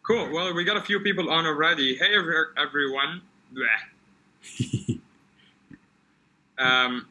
Cool. Well, we got a few people on already. Hey, everyone. All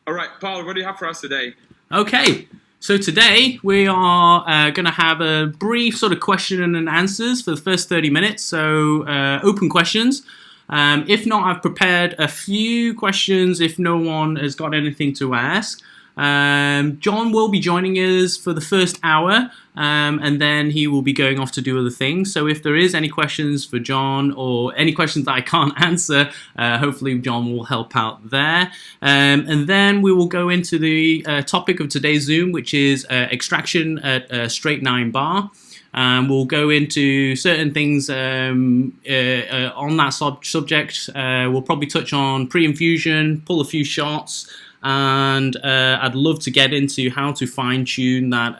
right, Paul, what do you have for us today? Okay, so today we are going to have a brief sort of question and answers for the first 30 minutes, so open questions. If not, I've prepared a few questions if no one has got anything to ask. John will be joining us for the first hour, and then he will be going off to do other things. So if there is any questions for John or any questions that I can't answer, hopefully John will help out there. And then we will go into the topic of today's Zoom, which is extraction at Straight 9 Bar. We'll go into certain things on that subject. We'll probably touch on pre-infusion, pull a few shots, and I'd love to get into how to fine-tune that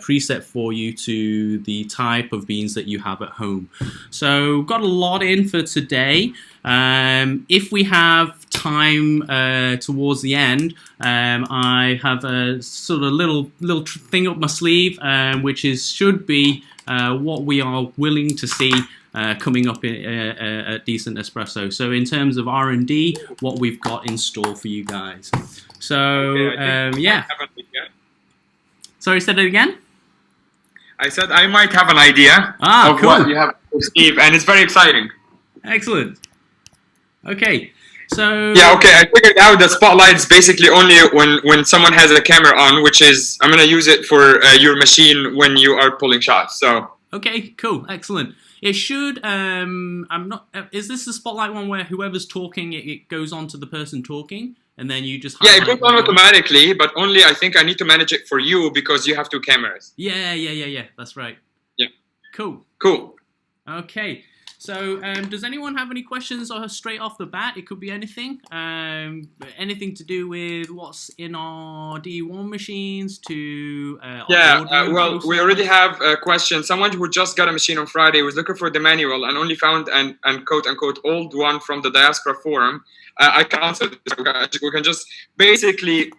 preset for you to the type of beans that you have at home. So got a lot in for today. If we have time towards the end, I have a sort of little thing up my sleeve, which should be what we are willing to see coming up at Decent Espresso. So in terms of R&D, what we've got in store for you guys. So yeah. Sorry, say that again? I said I might have an idea of cool. what you have to Steve, and it's very exciting. Excellent. Okay. So yeah, okay. I figured out the spotlight is basically only when someone has a camera on, which is I'm gonna use it for your machine when you are pulling shots. So okay, cool, excellent. It should. I'm not. Is this the spotlight one where whoever's talking, it goes on to the person talking, and then you just yeah, it goes on automatically, but only I think I need to manage it for you because you have two cameras. Yeah. That's right. Yeah. Cool. Okay. So, does anyone have any questions or straight off the bat? It could be anything. Anything to do with what's in our D1 machines to... well, we already have a question. Someone who just got a machine on Friday was looking for the manual and only found an quote-unquote old one from the Diaspora Forum. I can answer this. We can just basically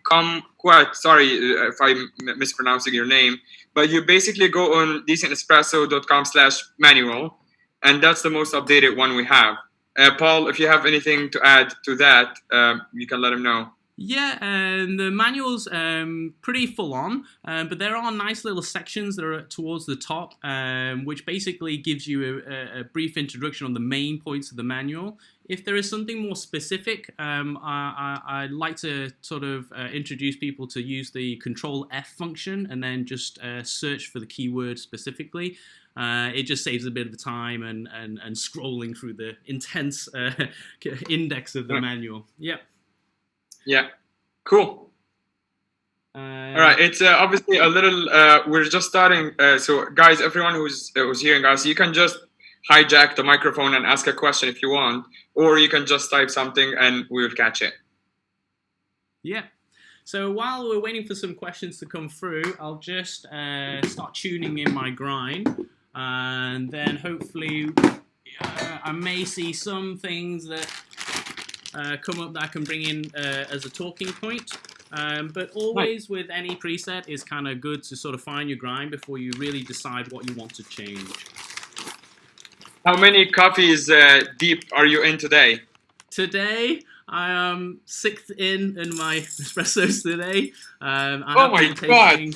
sorry if I'm mispronouncing your name, but you basically go on decentespresso.com/manual. And that's the most updated one we have. Paul, if you have anything to add to that, you can let him know. Yeah, the manual's pretty full on, but there are nice little sections that are towards the top, which basically gives you a brief introduction on the main points of the manual. If there is something more specific, I'd like to sort of introduce people to use the Control F function and then just search for the keyword specifically. It just saves a bit of time and scrolling through the intense index of the manual. Yep. Yeah. Cool. All right. It's obviously a little. We're just starting. So, guys, everyone who's hearing us, you can just hijack the microphone and ask a question if you want, or you can just type something and we'll catch it. Yeah. So while we're waiting for some questions to come through, I'll just start tuning in my grind. And then hopefully I may see some things that come up that I can bring in as a talking point. But always with any preset, it's kind of good to sort of find your grind before you really decide what you want to change. How many coffees deep are you in today? Today, I am 6th in my espressos today. Oh my God!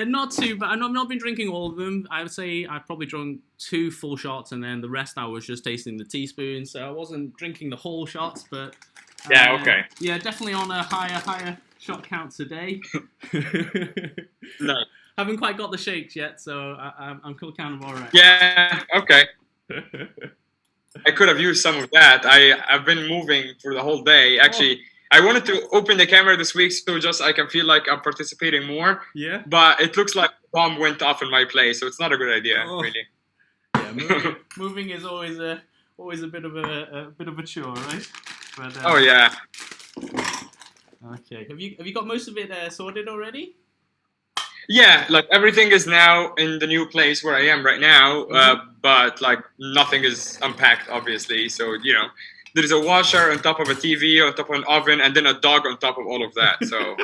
Not too bad. I've not been drinking all of them. I would say I probably drunk 2 full shots, and then the rest I was just tasting the teaspoon. So I wasn't drinking the whole shots, but yeah, okay. Yeah, definitely on a higher shot count today. No, haven't quite got the shakes yet, so I'm still kind of all right. Yeah, okay. I could have used some of that. I've been moving for the whole day. Actually, I wanted to open the camera this week so just I can feel like I'm participating more. Yeah. But it looks like the bomb went off in my place, so it's not a good idea, really. Yeah, moving is always a bit of a chore, right? But, oh yeah. Okay. Have you got most of it sorted already? Yeah, like everything is now in the new place where I am right now, but like nothing is unpacked, obviously. So, you know, there's a washer on top of a TV, on top of an oven, and then a dog on top of all of that. So,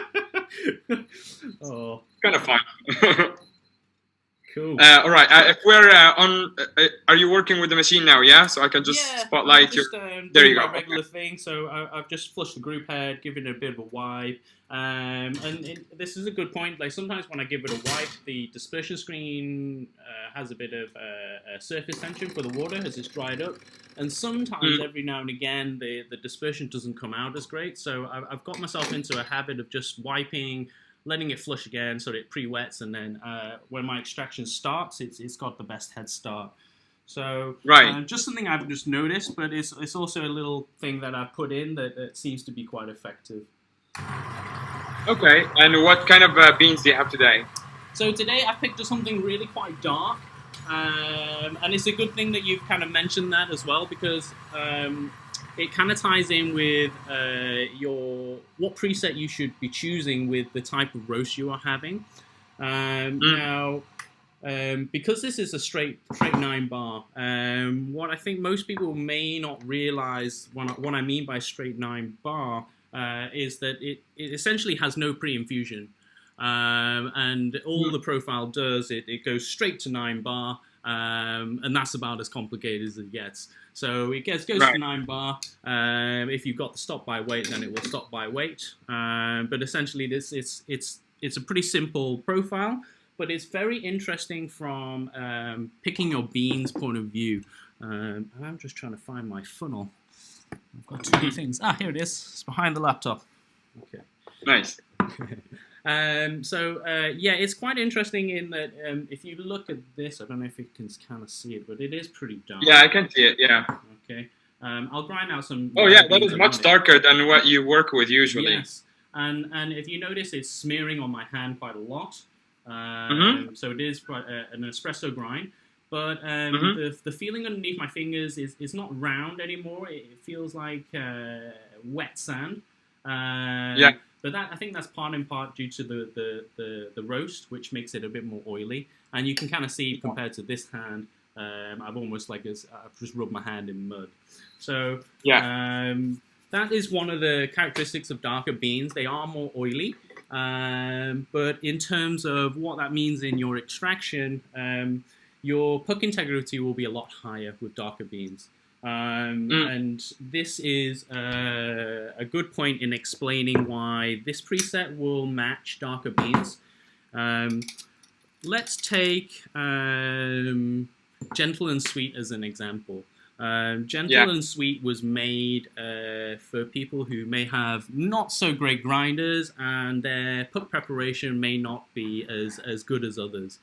oh, kind of fun. Cool. All right. If we're are you working with the machine now? Yeah. So I can just spotlight just, your. There doing you my go. regular thing. So I've just flushed the group head, given it a bit of a wipe. This is a good point. Like sometimes when I give it a wipe, the dispersion screen has a bit of surface tension for the water as it's dried up, and sometimes every now and again the dispersion doesn't come out as great. So I've got myself into a habit of just wiping, letting it flush again so that it pre-wets, and then when my extraction starts, it's got the best head start. So just something I've just noticed, but it's also a little thing that I've put in that seems to be quite effective. Okay, and what kind of beans do you have today? So today I picked up something really quite dark, and it's a good thing that you've kind of mentioned that as well, because it kind of ties in with what preset you should be choosing with the type of roast you are having. Now, because this is a straight 9 bar, what I think most people may not realize what I mean by straight 9 bar is that it essentially has no pre-infusion. And all the profile does, it goes straight to 9 bar, and that's about as complicated as it gets. So it goes to 9 bar. If you've got the stop by weight, then it will stop by weight. But essentially, it's a pretty simple profile, but it's very interesting from picking your beans point of view. And I'm just trying to find my funnel. I've got 2 things. Here it is. It's behind the laptop. Okay. Nice. It's quite interesting in that if you look at this, I don't know if you can kind of see it, but it is pretty dark. Yeah, I can see it, yeah. Okay. I'll grind out some... Oh, yeah, that is much darker than what you work with usually. Yes, and if you notice, it's smearing on my hand quite a lot. So it is quite an espresso grind. But the feeling underneath my fingers is not round anymore. It feels like wet sand. But I think that's part in part due to the roast, which makes it a bit more oily. And you can kind of see compared to this hand, I've almost I've just rubbed my hand in mud. So that is one of the characteristics of darker beans. They are more oily. But in terms of what that means in your extraction, your puck integrity will be a lot higher with darker beans. And this is a good point in explaining why this preset will match darker beans. Let's take Gentle and Sweet as an example. Gentle and Sweet was made for people who may have not so great grinders and their puck preparation may not be as good as others.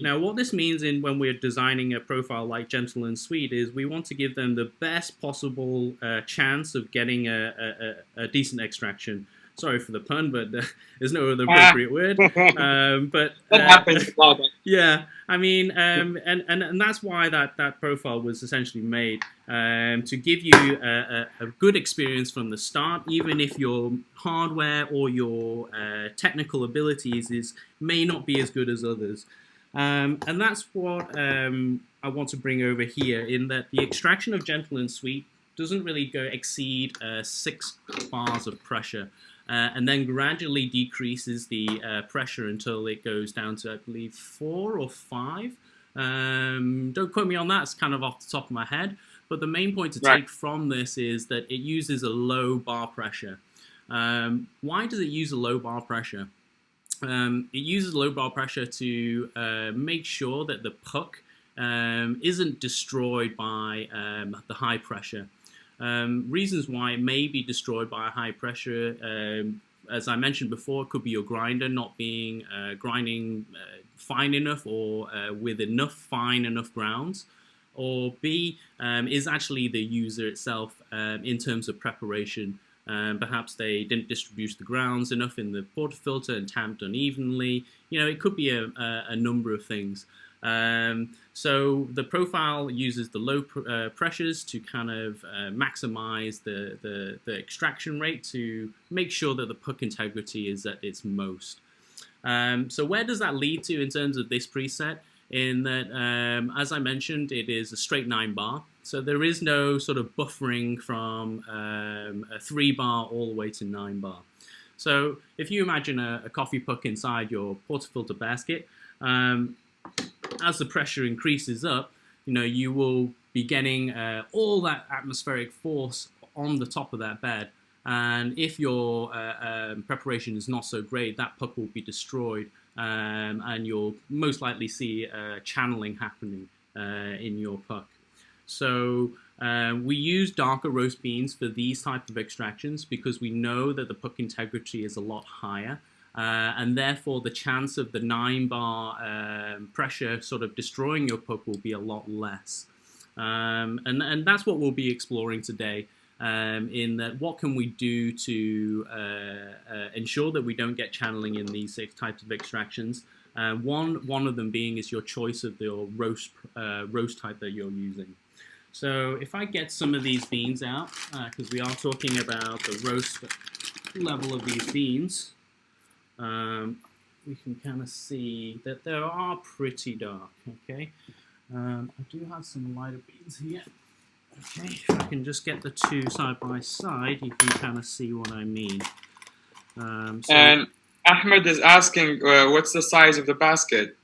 Now, what this means when we're designing a profile like Gentle and Sweet is we want to give them the best possible chance of getting a decent extraction. Sorry for the pun, but there's no other appropriate word. But that happens a lot. Yeah, I mean, and that's why that profile was essentially made to give you a good experience from the start, even if your hardware or your technical abilities may not be as good as others. And that's what I want to bring over here, in that the extraction of Gentle and Sweet doesn't really exceed 6 bars of pressure. And then gradually decreases the pressure until it goes down to, I believe, 4 or 5. Don't quote me on that, it's kind of off the top of my head. But the main point to take from this is that it uses a low bar pressure. Why does it use a low bar pressure? It uses low bar pressure to make sure that the puck isn't destroyed by the high pressure. Reasons why it may be destroyed by a high pressure, as I mentioned before, it could be your grinder not being grinding fine enough or with fine enough grounds, or B, is actually the user itself in terms of preparation. Perhaps they didn't distribute the grounds enough in the portafilter and tamped unevenly. It could be a number of things. So the profile uses the low pressures to kind of maximize the extraction rate to make sure that the puck integrity is at its most. So where does that lead to in terms of this preset? In that, as I mentioned, it is a straight 9 bar. So there is no sort of buffering from a 3 bar all the way to 9 bar. So if you imagine a coffee puck inside your portafilter basket, as the pressure increases up, you will be getting all that atmospheric force on the top of that bed. And if your preparation is not so great, that puck will be destroyed, and you'll most likely see channeling happening in your puck. So we use darker roast beans for these type of extractions because we know that the puck integrity is a lot higher. And therefore, the chance of the 9-bar pressure sort of destroying your puck will be a lot less. And that's what we'll be exploring today. In that, what can we do to ensure that we don't get channeling in these 6 types of extractions? One of them being is your choice of the roast type that you're using. So if I get some of these beans out, because we are talking about the roast level of these beans, we can kind of see that they are pretty dark. Okay, I do have some lighter beans here. Okay, if I can just get the 2 side by side, you can kind of see what I mean. And Ahmed is asking, what's the size of the basket?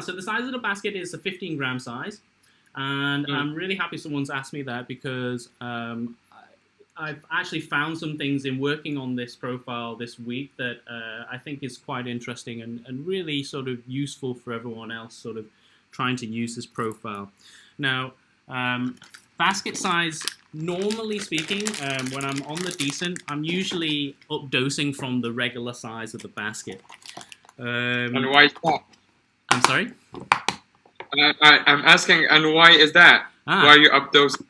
So the size of the basket is a 15-gram size. And I'm really happy someone's asked me that because I've actually found some things in working on this profile this week that I think is quite interesting and really sort of useful for everyone else sort of trying to use this profile. Now, basket size, normally speaking, when I'm on the decent, I'm usually up-dosing from the regular size of the basket. And why is that? I'm sorry? I'm asking, and why is that? Why are you up-dosing?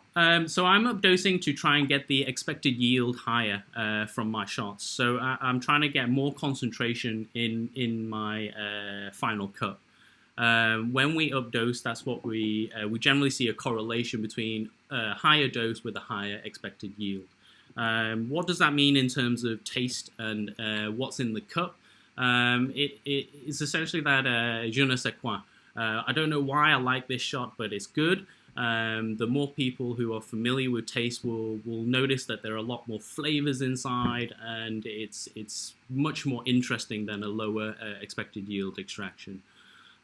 So I'm up-dosing to try and get the expected yield higher from my shots. So I'm trying to get more concentration in my final cup. When we up-dose, that's what we generally see a correlation between a higher dose with a higher expected yield. What does that mean in terms of taste and what's in the cup? It is essentially that je ne sais quoi. I don't know why I like this shot, but it's good. The more people who are familiar with taste will notice that there are a lot more flavors inside, and it's much more interesting than a lower expected yield extraction.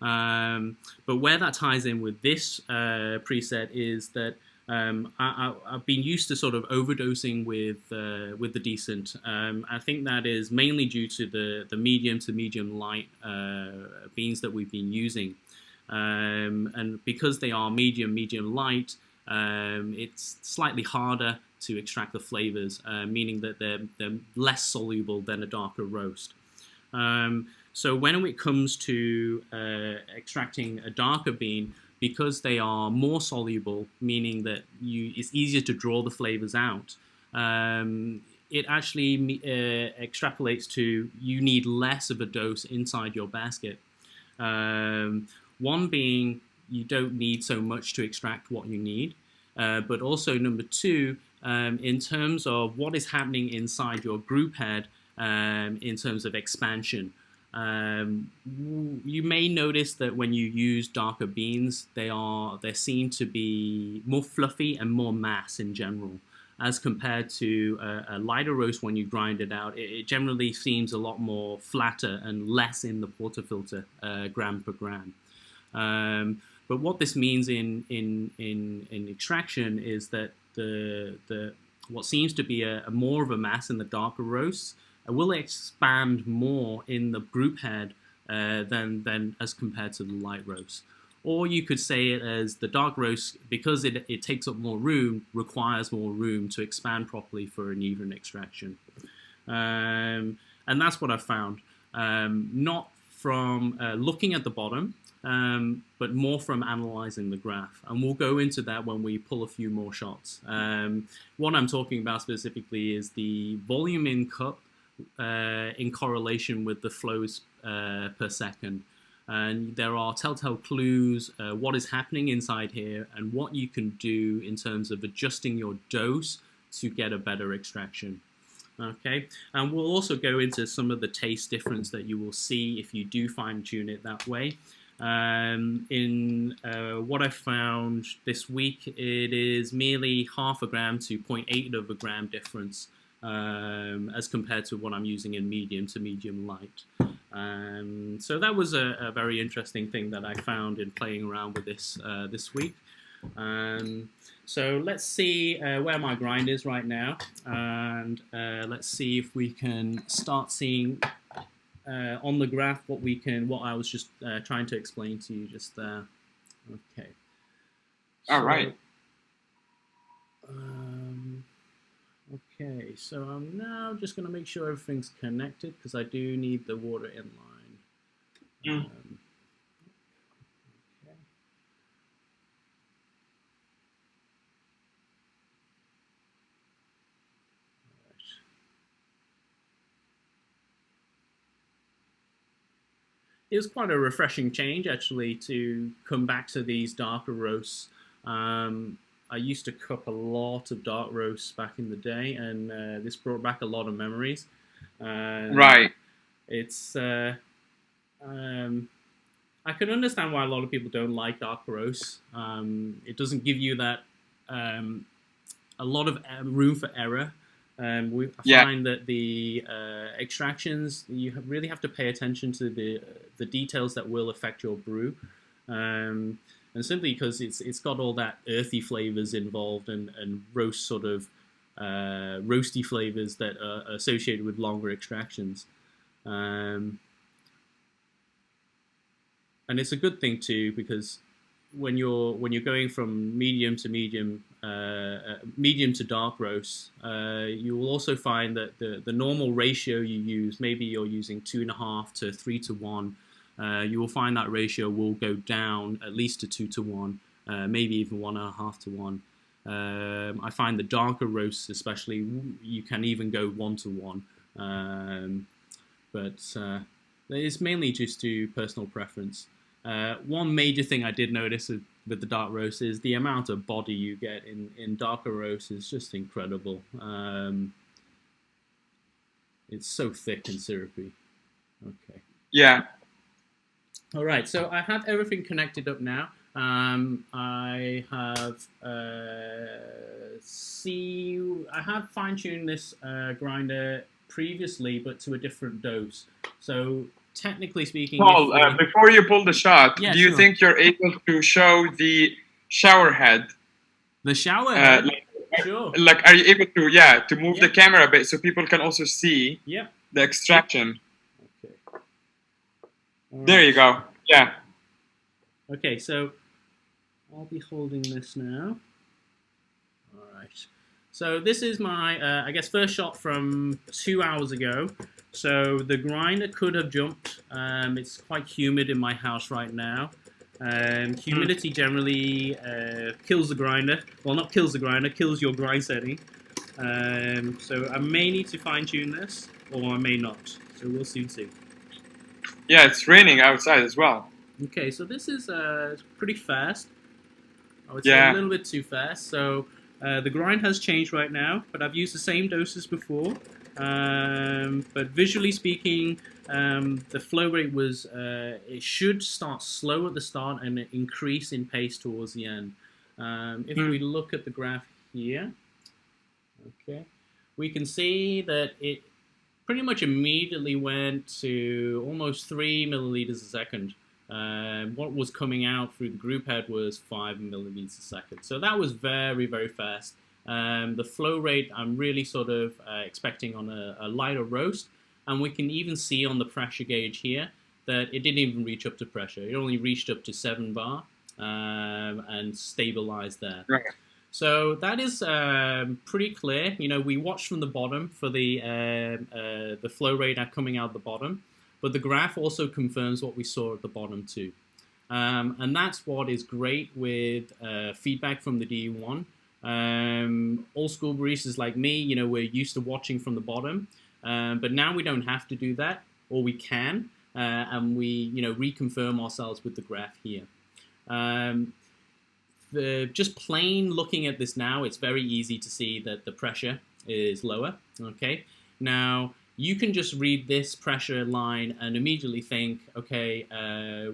But where that ties in with this preset is that I've been used to sort of overdosing with the decent. I think that is mainly due to the medium to medium light beans that we've been using. And because they are medium light, it's slightly harder to extract the flavors, meaning that they're less soluble than a darker roast. So when it comes to extracting a darker bean, because they are more soluble, meaning that it's easier to draw the flavors out, it actually extrapolates to you need less of a dose inside your basket. One being you don't need so much to extract what you need, but also number 2, in terms of what is happening inside your group head in terms of expansion. You may notice that when you use darker beans, they're seen to be more fluffy and more mass in general, as compared to a lighter roast. When you grind it out, it generally seems a lot more flatter and less in the portafilter gram per gram. But what this means in extraction is that what seems to be a more of a mass in the darker roasts will expand more in the group head than as compared to the light roast. Or you could say it as the dark roast, because it takes up more room, requires more room to expand properly for an even extraction. And that's what I've found. Not from looking at the bottom, but more from analyzing the graph. And we'll go into that when we pull a few more shots. What I'm talking about specifically is the volume in cup in correlation with the flows per second. And there are telltale clues what is happening inside here and what you can do in terms of adjusting your dose to get a better extraction. Okay, and we'll also go into some of the taste difference that you will see if you do fine-tune it that way. In what I found this week, it is merely 0.5 gram to 0.8 of a gram difference as compared to what I'm using in medium to medium light. So that was a very interesting thing that I found in playing around with this this week. So let's see where my grind is right now, and let's see if we can start seeing on the graph what I was just trying to explain to you just there. Okay. All right. Okay, so I'm now just going to make sure everything's connected because I do need the water in line. Okay. It was quite a refreshing change, actually, to come back to these darker roasts. I used to cook a lot of dark roasts back in the day, and this brought back a lot of memories. Right. It's I can understand why a lot of people don't like dark roasts. It doesn't give you that a lot of room for error. I find that the extractions, you really have to pay attention to the details that will affect your brew, and simply because it's got all that earthy flavors involved and roast sort of roasty flavors that are associated with longer extractions, and it's a good thing too, because when you're going from medium to medium to dark roast, you will also find that the normal ratio you use, maybe you're using 2.5 to 3 to 1, you will find that ratio will go down at least to 2 to 1, maybe even 1.5 to 1. I find the darker roasts, especially, you can even go 1 to 1, but it's mainly just to personal preference. One major thing I did notice with the dark roast is the amount of body you get in darker roast is just incredible. It's so thick and syrupy. Okay. Yeah. All right, so I have everything connected up now. I have I have fine-tuned this grinder previously, but to a different dose. So technically speaking, Paul, before you pull the shot, yeah, do you think you're able to show the shower head? The shower head? Sure. Like, are you able to, to move the camera a bit so people can also see the extraction? Okay. There you go. Yeah. Okay, so I'll be holding this now. All right. So this is my, I guess, first shot from 2 hours ago. So the grinder could have jumped. It's quite humid in my house right now. Humidity generally kills the grinder. Well, not kills the grinder, kills your grind setting. So I may need to fine tune this, or I may not. So we'll soon see. Yeah, it's raining outside as well. Okay, so this is pretty fast. I would say a little bit too fast. So the grind has changed right now, but I've used the same doses before. But visually speaking, the flow rate was, it should start slow at the start and increase in pace towards the end. If we look at the graph here, okay, we can see that it pretty much immediately went to almost 3 milliliters a second. What was coming out through the group head was 5 milliliters a second. So that was very, very fast. The flow rate I'm really sort of expecting on a lighter roast, and we can even see on the pressure gauge here that it didn't even reach up to pressure. It only reached up to 7 bar and stabilized there. Right. So that is pretty clear. You know, we watched from the bottom for the flow rate coming out the bottom, but the graph also confirms what we saw at the bottom too. And that's what is great with feedback from the DE1. Old school baristas like me, you know, we're used to watching from the bottom, but now we don't have to do that, or we can, and we, you know, reconfirm ourselves with the graph here. Just plain looking at this now, it's very easy to see that the pressure is lower. Okay, now you can just read this pressure line and immediately think, okay,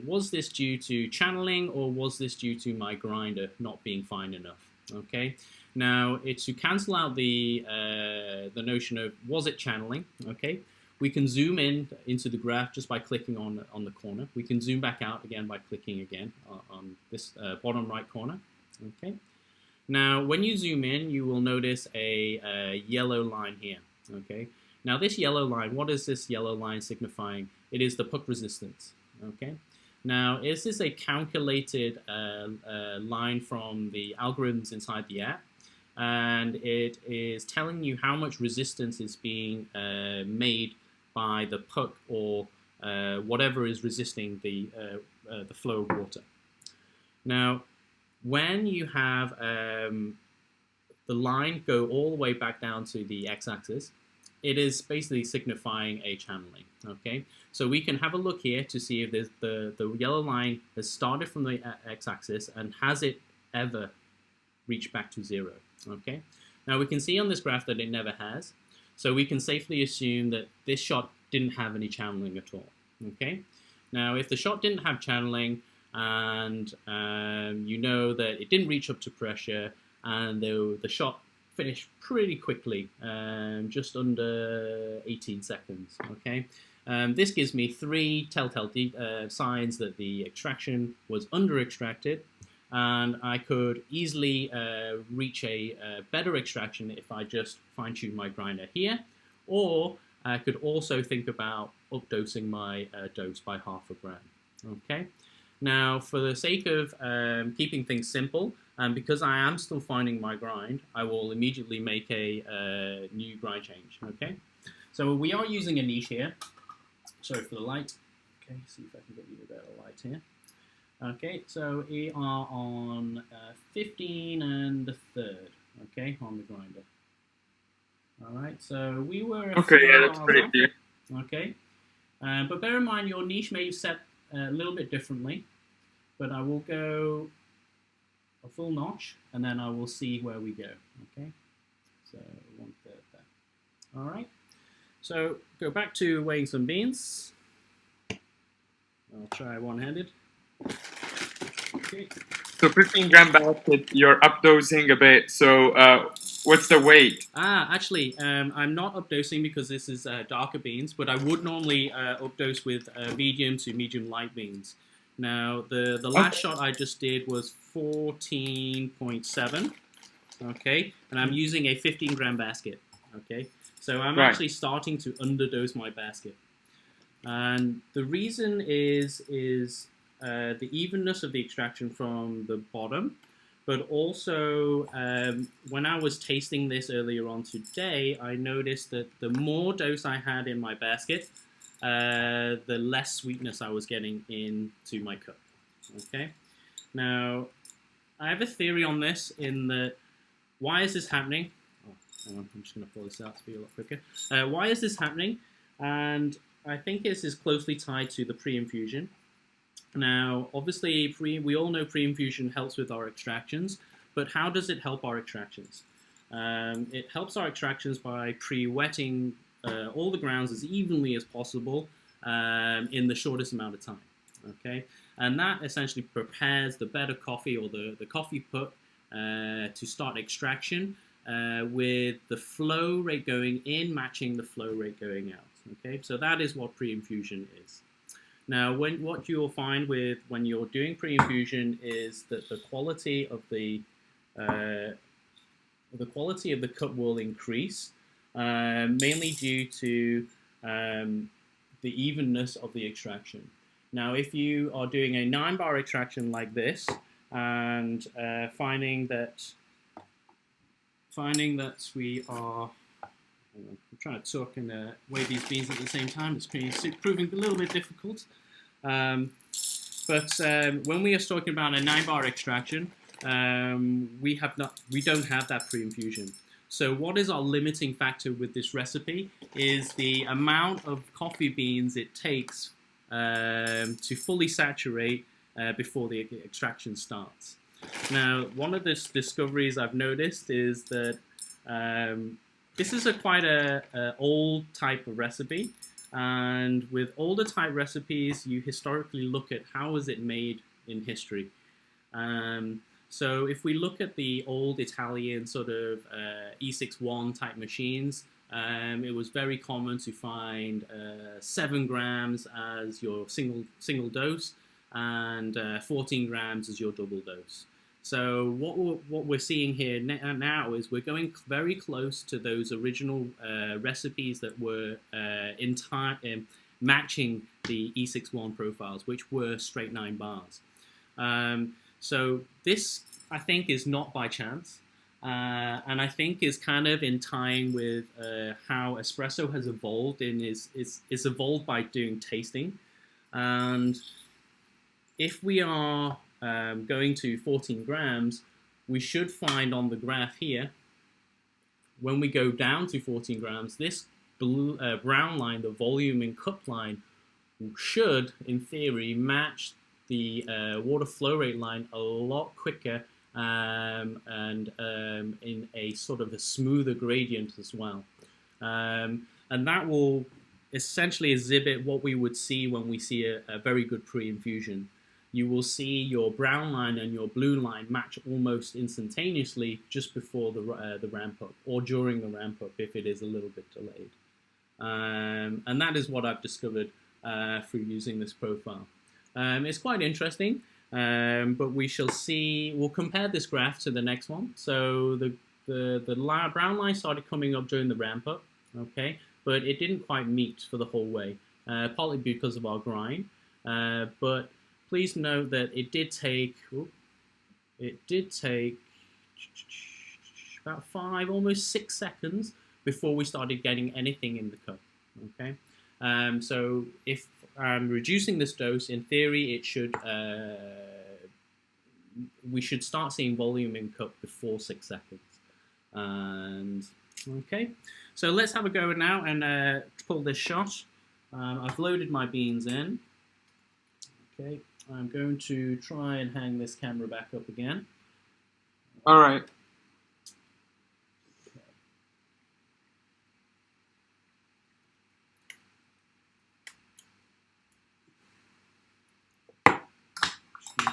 was this due to channeling, or was this due to my grinder not being fine enough? Okay, now it's to cancel out the notion of was it channeling. Okay, we can zoom in into the graph just by clicking on the corner. We can zoom back out again by clicking again on this bottom right corner. Okay, now when you zoom in, you will notice a yellow line here. Okay, now this yellow line, what is this yellow line signifying? It is the puck resistance. Okay. Now, is this a calculated line from the algorithms inside the app? And it is telling you how much resistance is being made by the puck or whatever is resisting the flow of water. Now, when you have the line go all the way back down to the x-axis, it is basically signifying a channeling. Okay, so we can have a look here to see if the yellow line has started from the x-axis and has it ever reached back to 0. Okay, now we can see on this graph that it never has, so we can safely assume that this shot didn't have any channeling at all. Okay, now if the shot didn't have channeling and you know that it didn't reach up to pressure and the shot finished pretty quickly, just under 18 seconds. Okay, this gives me 3 telltale signs that the extraction was under-extracted, and I could easily reach a better extraction if I just fine-tune my grinder here, or I could also think about updosing my dose by half a gram. Okay, now for the sake of keeping things simple, and because I am still finding my grind, I will immediately make a new grind change. Okay, so we are using a niche here. Sorry for the light. Okay, see if I can get you a better light here. Okay, so we are on 15 and the third. Okay, on the grinder. All right, so we were. Okay, yeah, that's pretty clear. Okay, but bear in mind your niche may be set a little bit differently. But I will go a full notch, and then I will see where we go. Okay, so 1/3 there. All right, so go back to weighing some beans. I'll try one-handed. Okay. So 15 gram basket, you're updosing a bit. So what's the weight? Actually, I'm not updosing because this is darker beans, but I would normally updose with medium to medium light beans. Now, the last shot I just did was 14.7, okay, and I'm using a 15 gram basket, okay, so I'm actually starting to underdose my basket, and the reason is the evenness of the extraction from the bottom, but also when I was tasting this earlier on today, I noticed that the more dose I had in my basket, the less sweetness I was getting into my cup. Okay, now I have a theory on this in that why is this happening? Oh, hang on, I'm just going to pull this out to be a lot quicker. Why is this happening? And I think this is closely tied to the pre-infusion. Now, obviously, we all know pre-infusion helps with our extractions, but how does it help our extractions? It helps our extractions by pre-wetting all the grounds as evenly as possible in the shortest amount of time. Okay, and that essentially prepares the better coffee or the coffee puck to start extraction with the flow rate going in matching the flow rate going out. Okay, so that is what pre-infusion is. Now, what you'll find when you're doing pre-infusion is that the quality of the cup will increase, mainly due to the evenness of the extraction. Now, if you are doing a 9-bar extraction like this and finding that we are, I'm trying to talk and weigh these beans at the same time, it's proving a little bit difficult. But when we are talking about a 9-bar extraction, we don't have that pre-infusion. So what is our limiting factor with this recipe is the amount of coffee beans it takes to fully saturate before the extraction starts. Now, one of the discoveries I've noticed is that this is quite a old type of recipe, and with older type recipes, you historically look at how was it made in history. So if we look at the old Italian sort of E61 type machines, it was very common to find 7 grams as your single dose and 14 grams as your double dose. So what we're seeing here now is we're going very close to those original recipes that were matching the E61 profiles, which were straight 9 bars. So this, I think, is not by chance. And I think is kind of in time with how espresso has evolved and is evolved by doing tasting. And if we are going to 14 grams, we should find on the graph here, when we go down to 14 grams, this brown line, the volume in cup line, should, in theory, match the water flow rate line a lot quicker and in a sort of a smoother gradient as well. And that will essentially exhibit what we would see when we see a very good pre-infusion. You will see your brown line and your blue line match almost instantaneously just before the ramp up or during the ramp up if it is a little bit delayed. And that is what I've discovered through using this profile. It's quite interesting, but we shall see. We'll compare this graph to the next one. So the brown line started coming up during the ramp up, okay, but it didn't quite meet for the whole way, partly because of our grind. But please note that it did take about 5, almost 6 seconds before we started getting anything in the cup. Okay, so if I'm reducing this dose, in theory, it should we should start seeing volume in cup before 6 seconds. And okay, so let's have a go now and pull this shot. I've loaded my beans in. Okay, I'm going to try and hang this camera back up again. All right.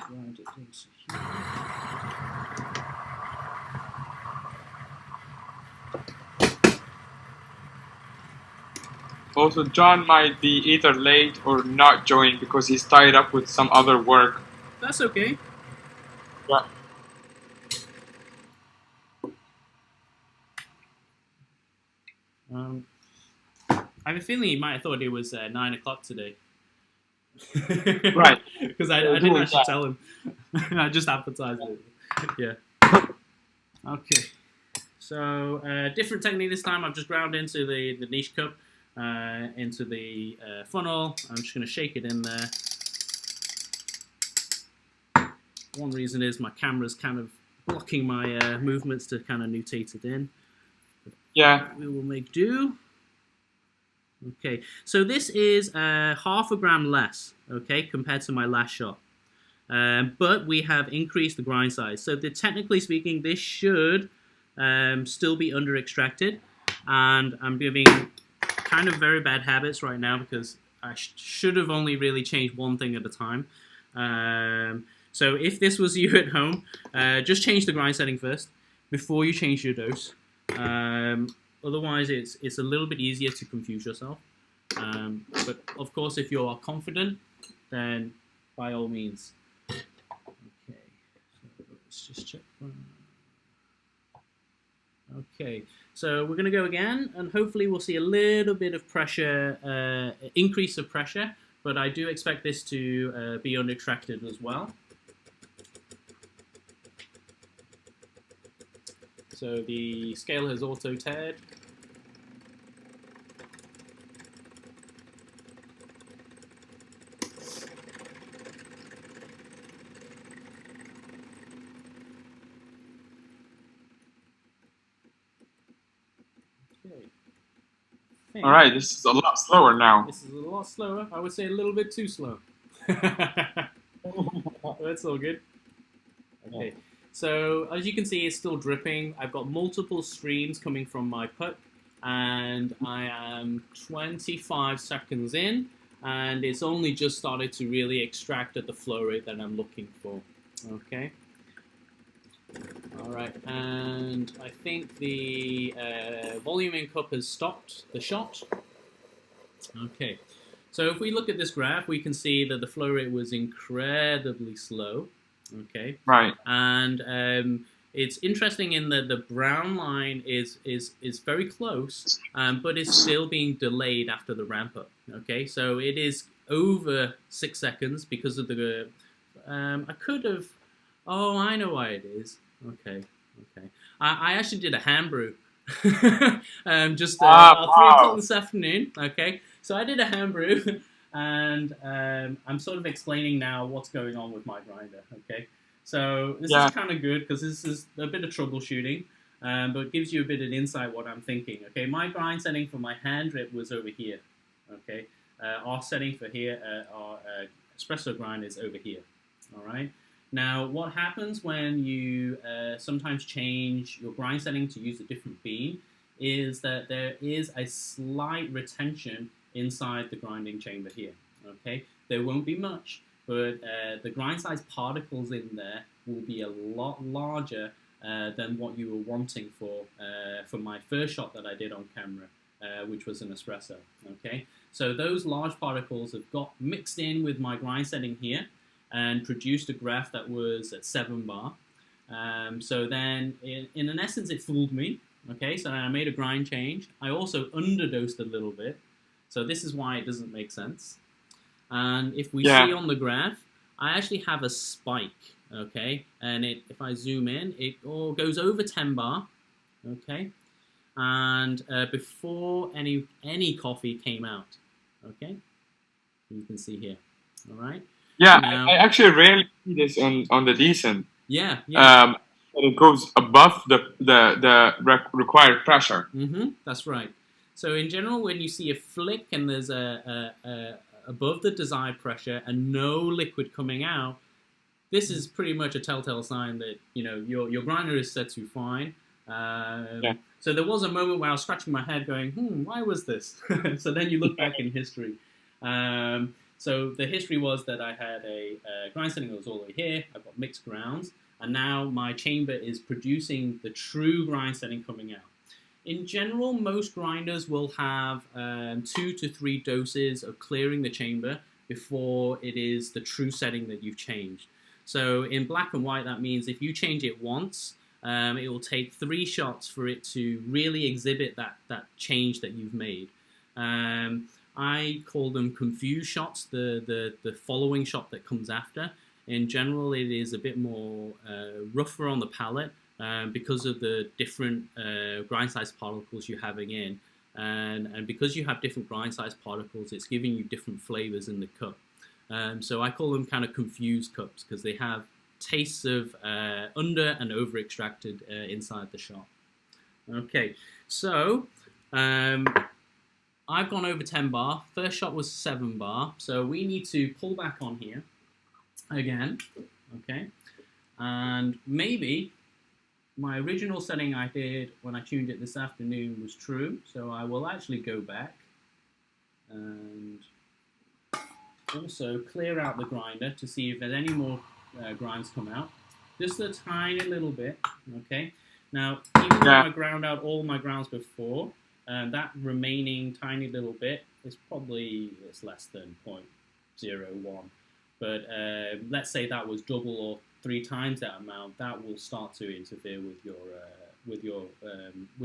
Grind it into here. Also, John might be either late or not join because he's tied up with some other work. That's okay. Yeah. I have a feeling he might have thought it was 9 o'clock today. Right. Because I didn't actually tell him. I just advertised it. Yeah. Okay. So, different technique this time. I've just ground into the niche cup, into the funnel. I'm just going to shake it in there. One reason is my camera's kind of blocking my movements to kind of nutate it in. Yeah. We will make do. Okay, so this is 0.5 gram less, okay, compared to my last shot. But we have increased the grind size. So technically speaking, this should still be under extracted. And I'm giving kind of very bad habits right now because I should have only really changed one thing at a time. So if this was you at home, just change the grind setting first before you change your dose. Otherwise, it's a little bit easier to confuse yourself. But of course, if you are confident, then by all means. Okay, so let's just check. Okay, so we're going to go again, and hopefully we'll see a little bit of pressure, increase of pressure, but I do expect this to be unextracted as well. So the scale has auto-tared. Okay. All right, this is a lot slower now. This is a lot slower. I would say a little bit too slow. That's all good. Okay. So as you can see, it's still dripping. I've got multiple streams coming from my putt, and I am 25 seconds in, and it's only just started to really extract at the flow rate that I'm looking for. Okay. All right, and I think the volume in cup has stopped the shot. Okay, so if we look at this graph, we can see that the flow rate was incredibly slow. Okay, Right. and it's interesting in that the brown line is very close, but is still being delayed after the ramp up. Okay, so it is over 6 seconds because of the. I could have. Oh, I know why it is. Okay. I actually did a hand brew. Just about 3 o'clock this afternoon. Okay, so I did a hand brew, and I'm sort of explaining now what's going on with my grinder. Okay, so this is kind of good because this is a bit of troubleshooting, but it gives you a bit of insight what I'm thinking. Okay, my grind setting for my hand drip was over here. Okay, our setting for here, our espresso grind is over here. All right. Now, what happens when you sometimes change your grind setting to use a different bean is that there is a slight retention inside the grinding chamber here. Okay, there won't be much, but the grind size particles in there will be a lot larger than what you were wanting for my first shot that I did on camera, which was an espresso. Okay, so those large particles have got mixed in with my grind setting here and produced a graph that was at 7 bar. So then, in an essence, it fooled me. Okay, so I made a grind change. I also underdosed a little bit. So this is why it doesn't make sense. And if we see on the graph, I actually have a spike. Okay, and if I zoom in, it all goes over 10 bar. Okay, and before any coffee came out. Okay, you can see here. All right. Yeah, now, I actually rarely see this on the decent. Yeah. It goes above the required pressure. That's right. So in general, when you see a flick and there's above the desired pressure and no liquid coming out, this is pretty much a telltale sign that your grinder is set to fine. So there was a moment where I was scratching my head, going, why was this? So then you look back in history. So the history was that I had a grind setting that was all the way here. I've got mixed grounds, and now my chamber is producing the true grind setting coming out. In general, most grinders will have 2 to 3 doses of clearing the chamber before it is the true setting that you've changed. So in black and white, that means if you change it once, it will take 3 shots for it to really exhibit that change that you've made. I call them confused shots, the following shot that comes after. In general, it is a bit more rougher on the palate because of the different grind size particles you're having in. And because you have different grind size particles, it's giving you different flavors in the cup. So I call them kind of confused cups because they have tastes of under and over extracted inside the shot. Okay, so I've gone over 10 bar. First shot was 7 bar. So we need to pull back on here again. Okay. And maybe my original setting I did when I tuned it this afternoon was true. So I will actually go back and also clear out the grinder to see if there's any more grinds come out. Just a tiny little bit. Okay. Now, even though I ground out all my grounds before, that remaining tiny little bit is probably less than 0.01. But let's say that was double or 3 times that amount. That will start to interfere with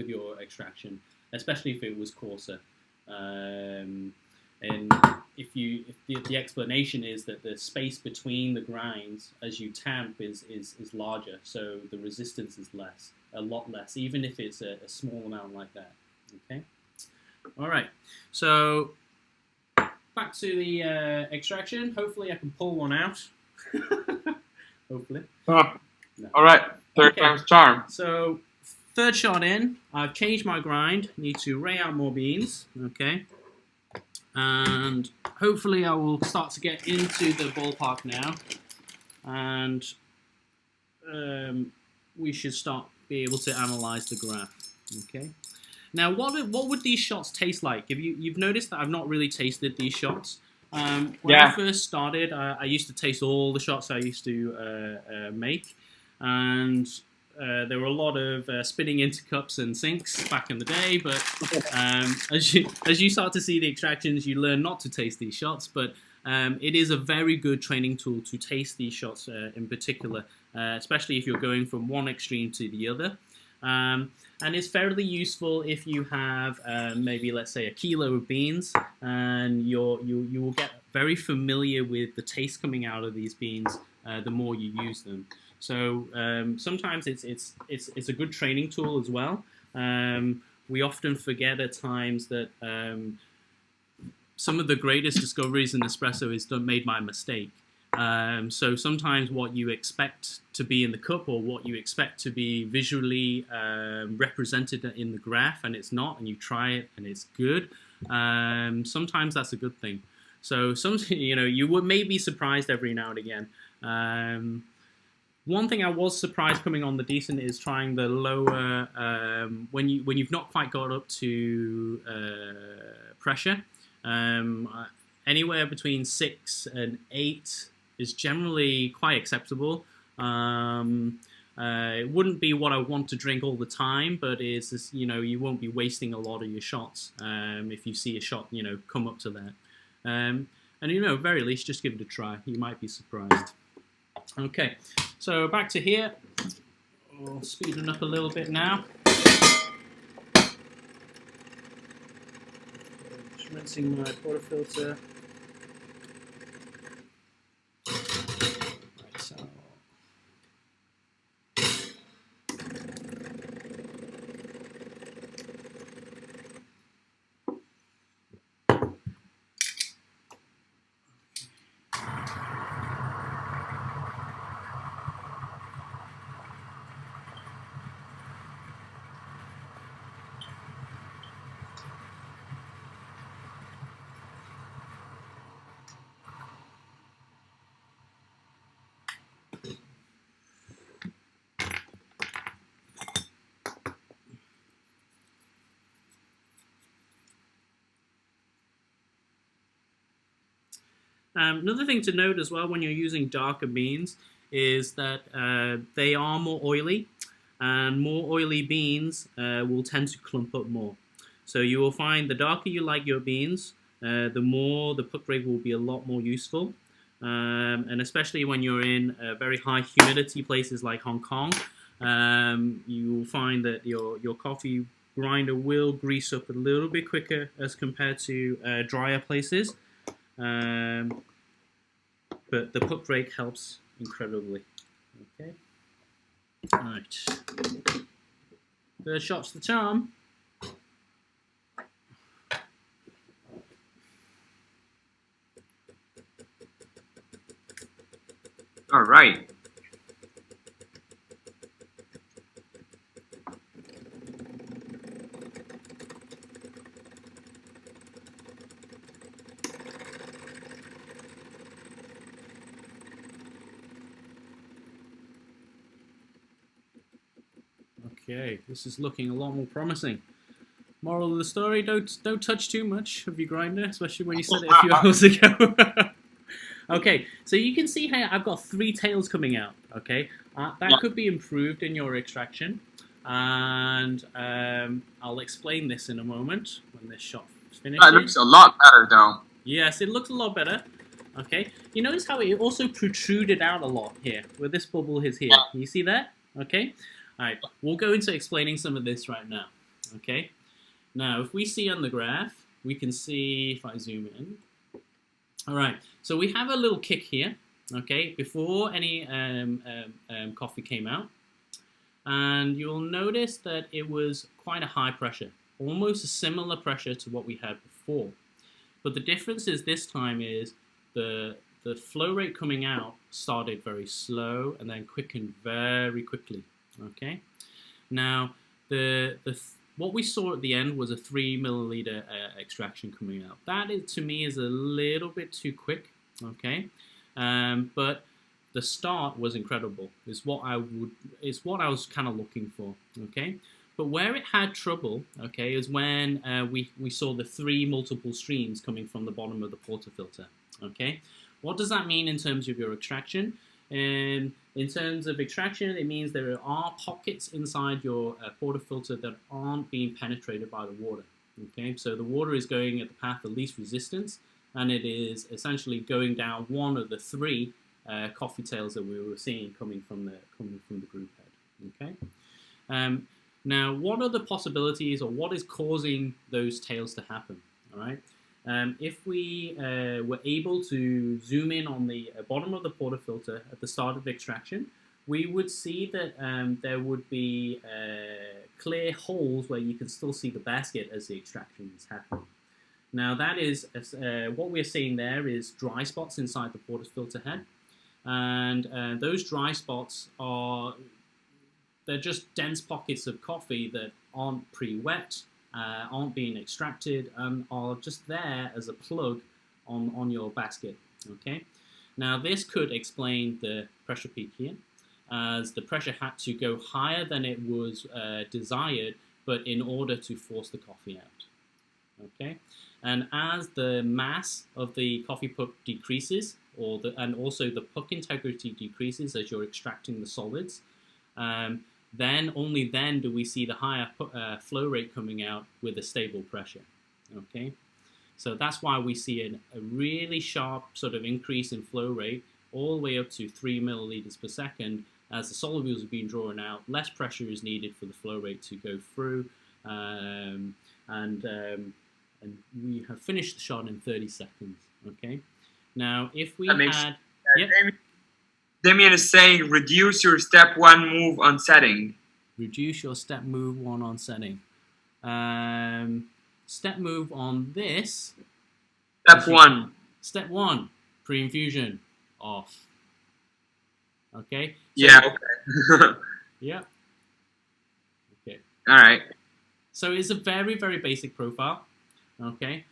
your extraction, especially if it was coarser. And if the explanation is that the space between the grinds as you tamp is larger, so the resistance is a lot less, even if it's a small amount like that. Okay. All right. So back to the extraction. Hopefully, I can pull one out. Hopefully. No. All right. Third time's charm. So third shot in. I've changed my grind. Need to ray out more beans. Okay. And hopefully, I will start to get into the ballpark now, and we should be able to analyze the graph. Okay. Now, what would these shots taste like? If you've noticed that I've not really tasted these shots. When I first started, I used to taste all the shots I used to make, and there were a lot of spitting into cups and sinks back in the day, but as you start to see the extractions, you learn not to taste these shots, but it is a very good training tool to taste these shots in particular, especially if you're going from one extreme to the other. And it's fairly useful if you have maybe, let's say, a kilo of beans, and you will get very familiar with the taste coming out of these beans the more you use them. So sometimes it's a good training tool as well. We often forget at times that some of the greatest discoveries in espresso is made by mistake. So sometimes what you expect to be in the cup, or what you expect to be visually represented in the graph, and it's not, and you try it and it's good, sometimes that's a good thing. So you would may be surprised every now and again. One thing I was surprised coming on the decent is trying the lower, when you've not quite got up to pressure. Anywhere between 6 and 8 is generally quite acceptable. It wouldn't be what I want to drink all the time, but you won't be wasting a lot of your shots if you see a shot come up to that. And very least just give it a try. You might be surprised. Okay, so back to here. I'll speed it up a little bit now. Just rinsing my portafilter. Right, so. Another thing to note as well when you're using darker beans is that they are more oily, and more oily beans will tend to clump up more. So you will find the darker you like your beans, the more the puck rake will be a lot more useful. And especially when you're in very high humidity places like Hong Kong, you will find that your coffee grinder will grease up a little bit quicker as compared to drier places. But the puck rake helps incredibly. Okay. All right. Third shot's the charm. All right. Okay, this is looking a lot more promising. Moral of the story: don't touch too much of your grinder, especially when you set it a few hours ago. Okay, so you can see here I've got 3 tails coming out. Okay, that could be improved in your extraction, and I'll explain this in a moment when this shot finishes. That looks a lot better, though. Yes, it looks a lot better. Okay, you notice how it also protruded out a lot here, where this bubble is here. Can you see that? Okay. All right, we'll go into explaining some of this right now. Okay. Now, if we see on the graph, we can see if I zoom in. All right, so we have a little kick here, okay, before any coffee came out. And you'll notice that it was quite a high pressure, almost a similar pressure to what we had before. But the difference is this time is the flow rate coming out started very slow and then quickened very quickly, okay? Now, what we saw at the end was a 3 milliliter extraction coming out. That is, to me, is a little bit too quick, okay? But the start was incredible. Is what I was kind of looking for, okay? But where it had trouble, okay, is when we saw the 3 multiple streams coming from the bottom of the portafilter, okay? What does that mean in terms of your extraction? In terms of extraction, it means there are pockets inside your portafilter that aren't being penetrated by the water. Okay, so the water is going at the path of least resistance, and it is essentially going down one of the three coffee tails that we were seeing coming from the group head. Okay. Now, what are the possibilities, or what is causing those tails to happen? All right. If we were able to zoom in on the bottom of the portafilter at the start of extraction, we would see that there would be clear holes where you can still see the basket as the extraction is happening. Now, that is what we're seeing there is dry spots inside the portafilter head, and those dry spots they're just dense pockets of coffee that aren't pre-wet, aren't being extracted, and are just there as a plug on your basket. Okay. Now, this could explain the pressure peak here, as the pressure had to go higher than it was desired, but in order to force the coffee out. Okay, and as the mass of the coffee puck decreases, and also the puck integrity decreases as you're extracting the solids, then only then do we see the higher flow rate coming out with a stable pressure. Okay, so that's why we see a really sharp sort of increase in flow rate all the way up to 3 milliliters per second. As the solubles are being drawn out, less pressure is needed for the flow rate to go through, and we have finished the shot in 30 seconds. Okay, now if we had... Yep. Damien is saying, reduce your step 1 move on setting. Reduce your step move 1 on setting. Step move on this. Step 1. Step 1, pre-infusion, off. Okay. So, yeah. Okay. yeah. Okay. All right. So it's a very, very basic profile. Okay.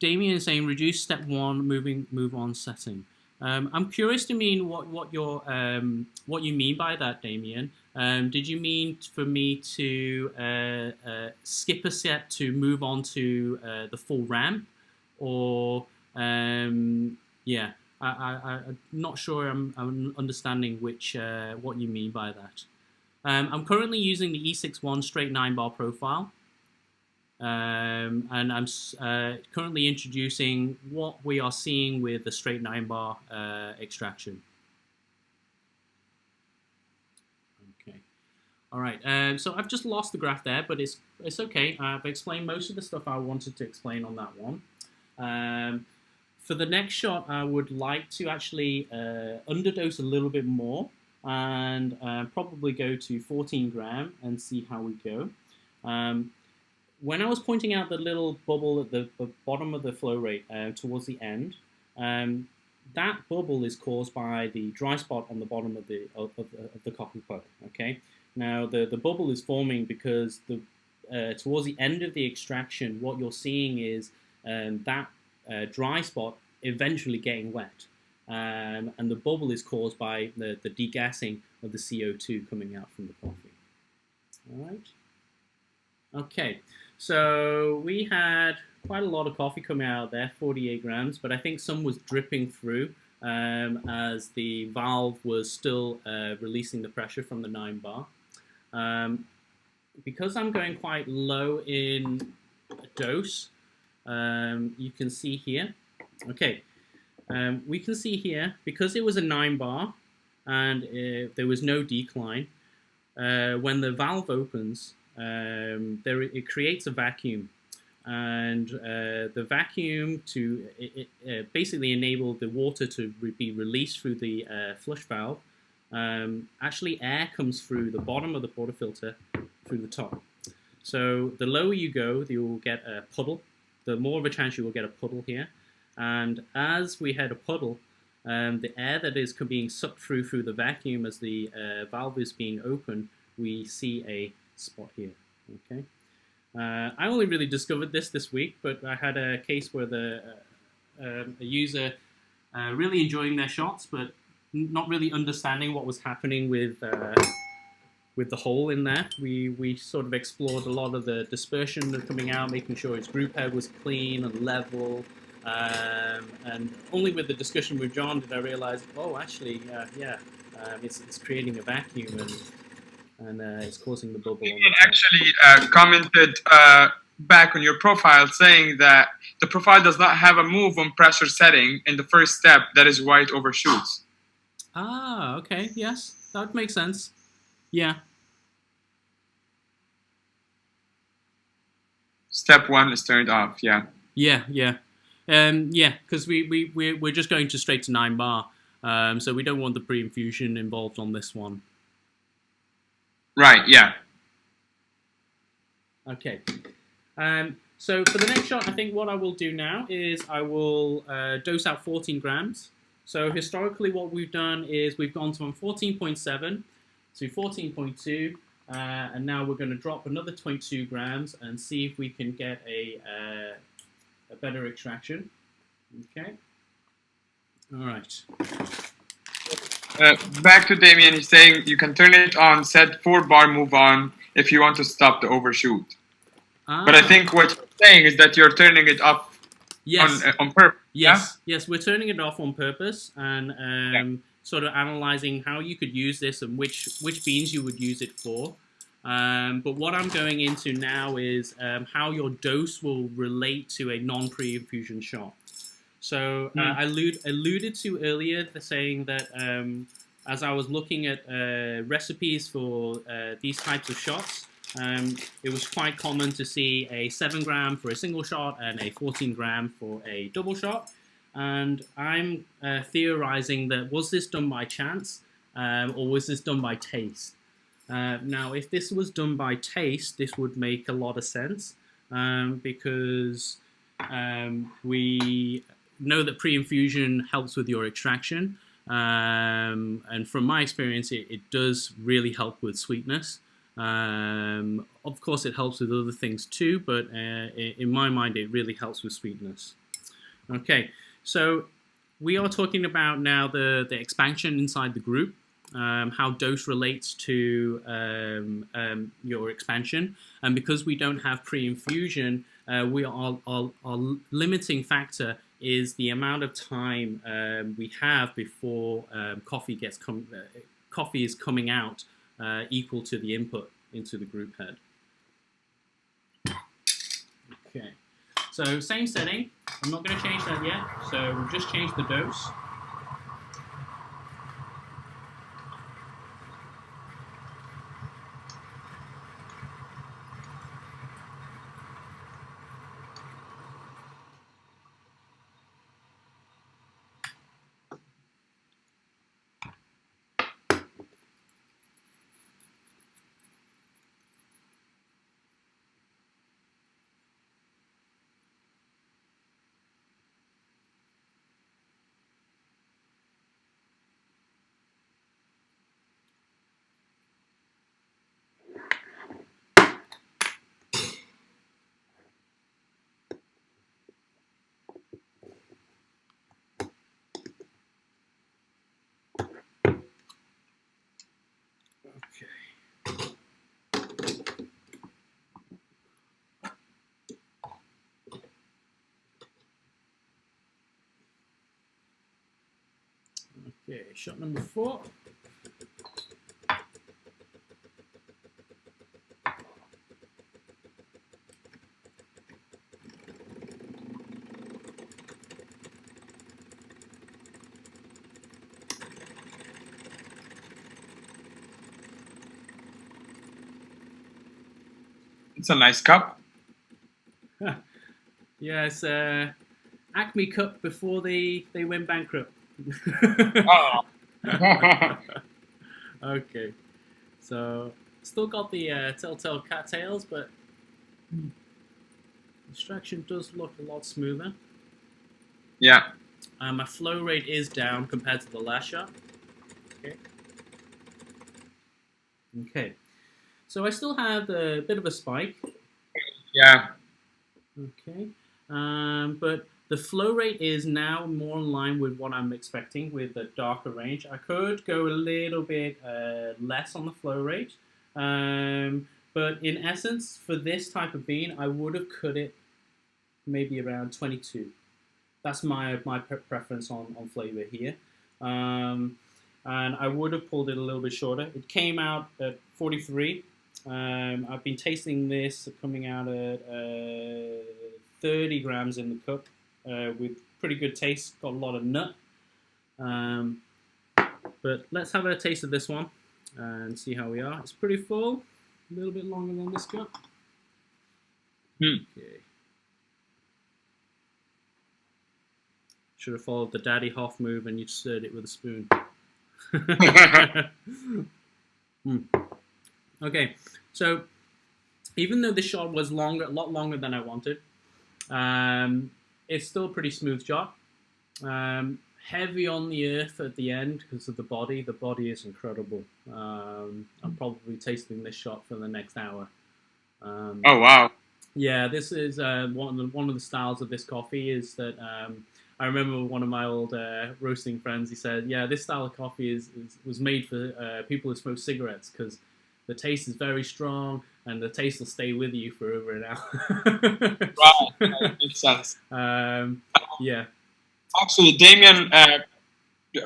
Damien is saying reduce step 1, move on setting. I'm curious to mean what you mean by that, Damien. Did you mean for me to skip a step to move on to the full ramp, or yeah? I'm not sure I'm understanding what you mean by that. I'm currently using the E61 straight 9-bar profile. And I'm currently introducing what we are seeing with the straight 9-bar extraction. Okay, all right. So I've just lost the graph there, but it's okay. I've explained most of the stuff I wanted to explain on that one. For the next shot, I would like to actually underdose a little bit more and probably go to 14 gram and see how we go. When I was pointing out the little bubble at the bottom of the flow rate towards the end, that bubble is caused by the dry spot on the bottom of the coffee puck. Okay, now the bubble is forming because towards the end of the extraction, what you're seeing is that dry spot eventually getting wet, and the bubble is caused by the degassing of the CO2 coming out from the coffee. All right. Okay, so we had quite a lot of coffee coming out there, 48 grams, but I think some was dripping through as the valve was still releasing the pressure from the 9-bar. Because I'm going quite low in dose, you can see here. Okay, we can see here, because it was a 9-bar and there was no decline, when the valve opens, it creates a vacuum, and the vacuum basically enable the water to be released through the flush valve. Actually, air comes through the bottom of the portafilter through the top. So the lower you go, you will get a puddle. The more of a chance you will get a puddle here. And as we had a puddle, the air that is being sucked through the vacuum as the valve is being opened, we see a spot here. Okay, I only really discovered this week, but I had a case where a user really enjoying their shots, but not really understanding what was happening with the hole in there. We sort of explored a lot of the dispersion that's coming out, making sure its group head was clean and level, And only with the discussion with John did I realize, oh, actually, it's creating a vacuum and it's causing the bubble on the top. Actually commented back on your profile saying that the profile does not have a move on pressure setting in the first step. That is why it overshoots. Ah, okay, yes, that would make sense. Yeah. Step 1 is turned off. Yeah. Yeah, because we're just going to straight to 9 bar, so we don't want the pre-infusion involved on this one. Right. Yeah. Okay. So for the next shot, I think what I will do now is I will dose out 14 grams. So historically, what we've done is we've gone from 14.7 to 14.2, and now we're going to drop another 22 grams and see if we can get a better extraction. Okay. All right. Back to Damien, he's saying you can turn it on, set 4 bar, move on if you want to stop the overshoot. But I think what you're saying is that you're turning it off on purpose. Yes, we're turning it off on purpose and sort of analyzing how you could use this and which beans you would use it for. But what I'm going into now is how your dose will relate to a non-pre-infusion shot. So I alluded to earlier saying that as I was looking at recipes for these types of shots, it was quite common to see a 7 gram for a single shot and a 14 gram for a double shot. And I'm theorizing that was this done by chance or was this done by taste? Now, if this was done by taste, this would make a lot of sense because we know that pre-infusion helps with your extraction. And from my experience, it does really help with sweetness. Of course, it helps with other things too, but in my mind, it really helps with sweetness. Okay, so we are talking about now the expansion inside the group, how dose relates to your expansion. And because we don't have pre-infusion, our limiting factor is the amount of time we have before coffee is coming out equal to the input into the group head. Okay, so same setting. I'm not going to change that yet. So we've just changed the dose. Okay, shot number 4. It's a nice cup. Yeah, it's Acme Cup before they went bankrupt. Oh. Okay, so still got the telltale cattails, but extraction does look a lot smoother. Yeah. My flow rate is down compared to the last shot. Okay. So I still have a bit of a spike. Yeah. Okay. But the flow rate is now more in line with what I'm expecting with the darker range. I could go a little bit less on the flow rate. But in essence, for this type of bean, I would have cut it maybe around 22. that's my preference on flavor here. And I would have pulled it a little bit shorter. It came out at 43. I've been tasting this coming out at 30 grams in the cup with pretty good taste. Got a lot of nut. But let's have a taste of this one and see how we are. It's pretty full, a little bit longer than this cup. Okay. Should have followed the Daddy Hoff move and you stirred it with a spoon. Okay, so even though the shot was longer, a lot longer than I wanted, it's still a pretty smooth shot. Heavy on the earth at the end because of the body. The body is incredible. I'm probably tasting this shot for the next hour. Oh wow! Yeah, this is one of the styles of this coffee is that I remember one of my old roasting friends. He said, "Yeah, this style of coffee was made for people who smoke cigarettes because the taste is very strong and the taste will stay with you for over an hour." Right, that makes sense. Yeah. Actually, Damien,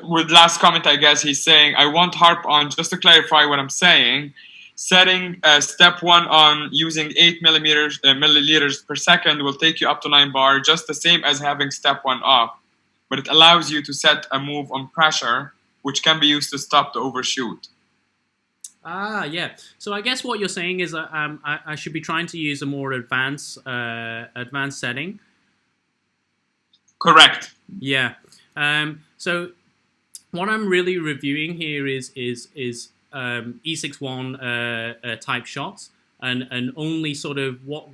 with last comment, I guess he's saying, I won't harp on, just to clarify what I'm saying, setting step 1 on using 8 milliliters per second will take you up to 9 bar, just the same as having step 1 off. But it allows you to set a move on pressure, which can be used to stop the overshoot. Ah, yeah. So I guess what you're saying is I should be trying to use a more advanced setting. Correct. Yeah. So what I'm really reviewing here is E61 type shots and only sort of what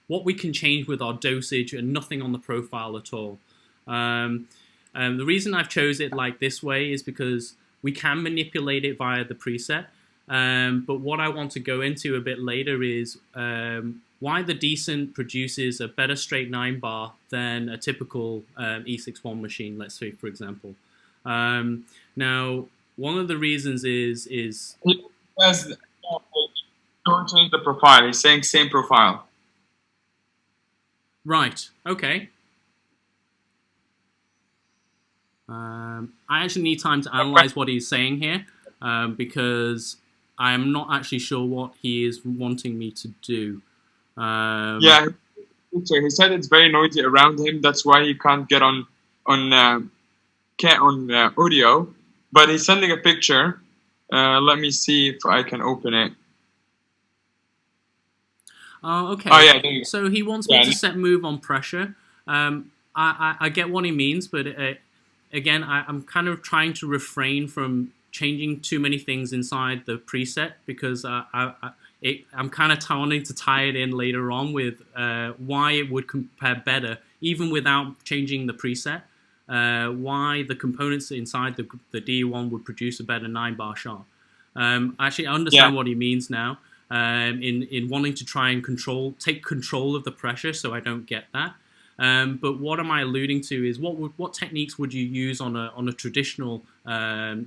we can change with our dosage and nothing on the profile at all. The reason I've chose it like this way is because we can manipulate it via the preset. But what I want to go into a bit later is why the Decent produces a better straight 9 bar than a typical E61 machine, let's say, for example. Now, one of the reasons is... He says, don't change the profile. He's saying same profile. Right, okay. I actually need time to analyze what he's saying here because I'm not actually sure what he is wanting me to do. Yeah, he said it's very noisy around him. That's why he can't get on audio. But he's sending a picture. Let me see if I can open it. Oh, okay. Oh, yeah, there you go. So he wants me to set move on pressure. I get what he means, but again, I'm kind of trying to refrain from changing too many things inside the preset because I'm kind of wanting to tie it in later on with why it would compare better, even without changing the preset. Why the components inside the D1 would produce a better 9-bar shot. Actually, I understand what he means now. In wanting to try and take control of the pressure, so I don't get that. But what am I alluding to is what techniques would you use on a traditional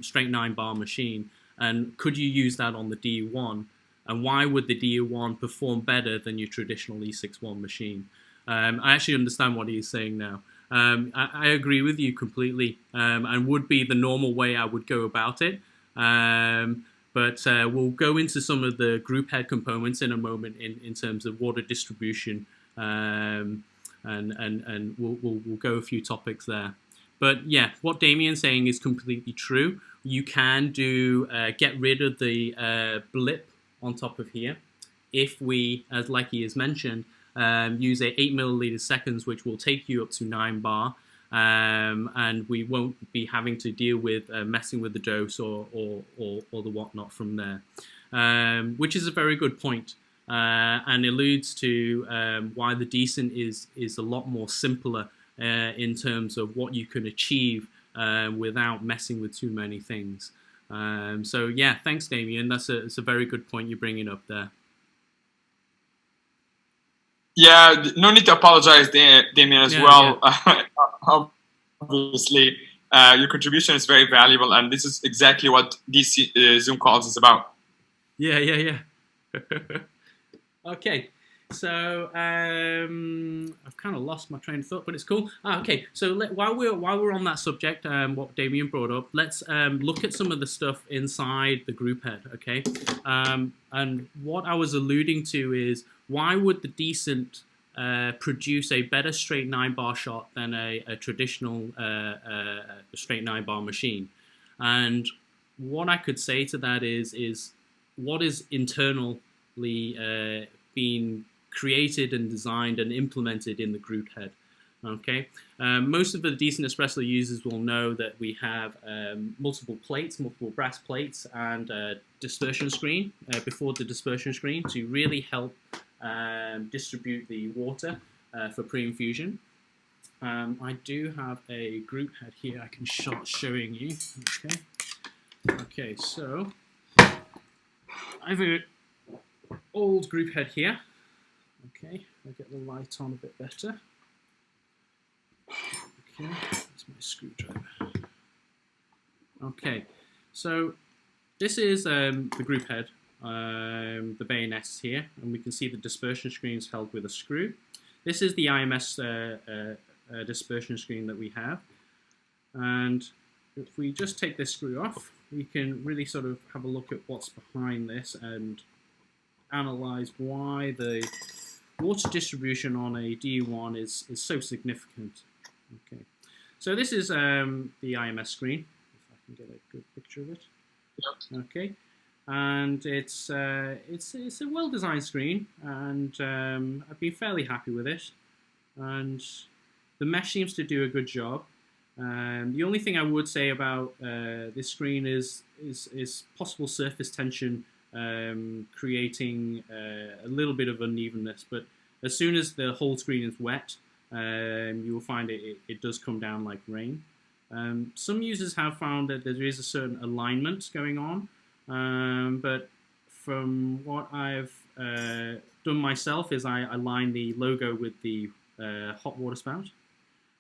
straight 9-bar machine, and could you use that on the D1? And why would the D1 perform better than your traditional E61 machine? I actually understand what he's saying now. I agree with you completely, and would be the normal way I would go about it. But we'll go into some of the group head components in a moment in terms of water distribution, and we'll go a few topics there. But yeah, what Damien's saying is completely true. You can get rid of the blip on top of here if we, as Lecky has mentioned, use 8 milliliter seconds, which will take you up to 9 bar, and we won't be having to deal with messing with the dose or the whatnot from there, which is a very good point, and alludes to why the Decent is a lot more simpler in terms of what you can achieve without messing with too many things. So yeah, thanks, Damien. It's a very good point you're bringing up there. Yeah, no need to apologize, Damien, as well. Yeah. Obviously, your contribution is very valuable, and this is exactly what DC Zoom calls is about. Yeah. Okay. So I've kind of lost my train of thought, but it's cool. Okay, so while we're on that subject, what Damien brought up, let's look at some of the stuff inside the group head. Okay, and what I was alluding to is why would the Decent produce a better straight 9-bar shot than a traditional straight 9-bar machine? And what I could say to that is what is internally being created and designed and implemented in the group head. Okay, most of the Decent Espresso users will know that we have multiple brass plates, and a dispersion screen before the dispersion screen to really help distribute the water for pre-infusion. I do have a group head here I can start showing you. Okay, so I have an old group head here. Okay, I'll get the light on a bit better. Okay, that's my screwdriver. Okay, so this is the group head, the bayonets here, and we can see the dispersion screens held with a screw. This is the IMS dispersion screen that we have, and if we just take this screw off, we can really sort of have a look at what's behind this and analyze why the water distribution on a DU1 is so significant. Okay, so this is the IMS screen, if I can get a good picture of it. Okay, and it's a well-designed screen, and I've been fairly happy with it, and the mesh seems to do a good job. The only thing I would say about this screen is possible surface tension, creating a little bit of unevenness, but as soon as the whole screen is wet, you will find it does come down like rain. Some users have found that there is a certain alignment going on, but from what I've done myself is I align the logo with the hot water spout,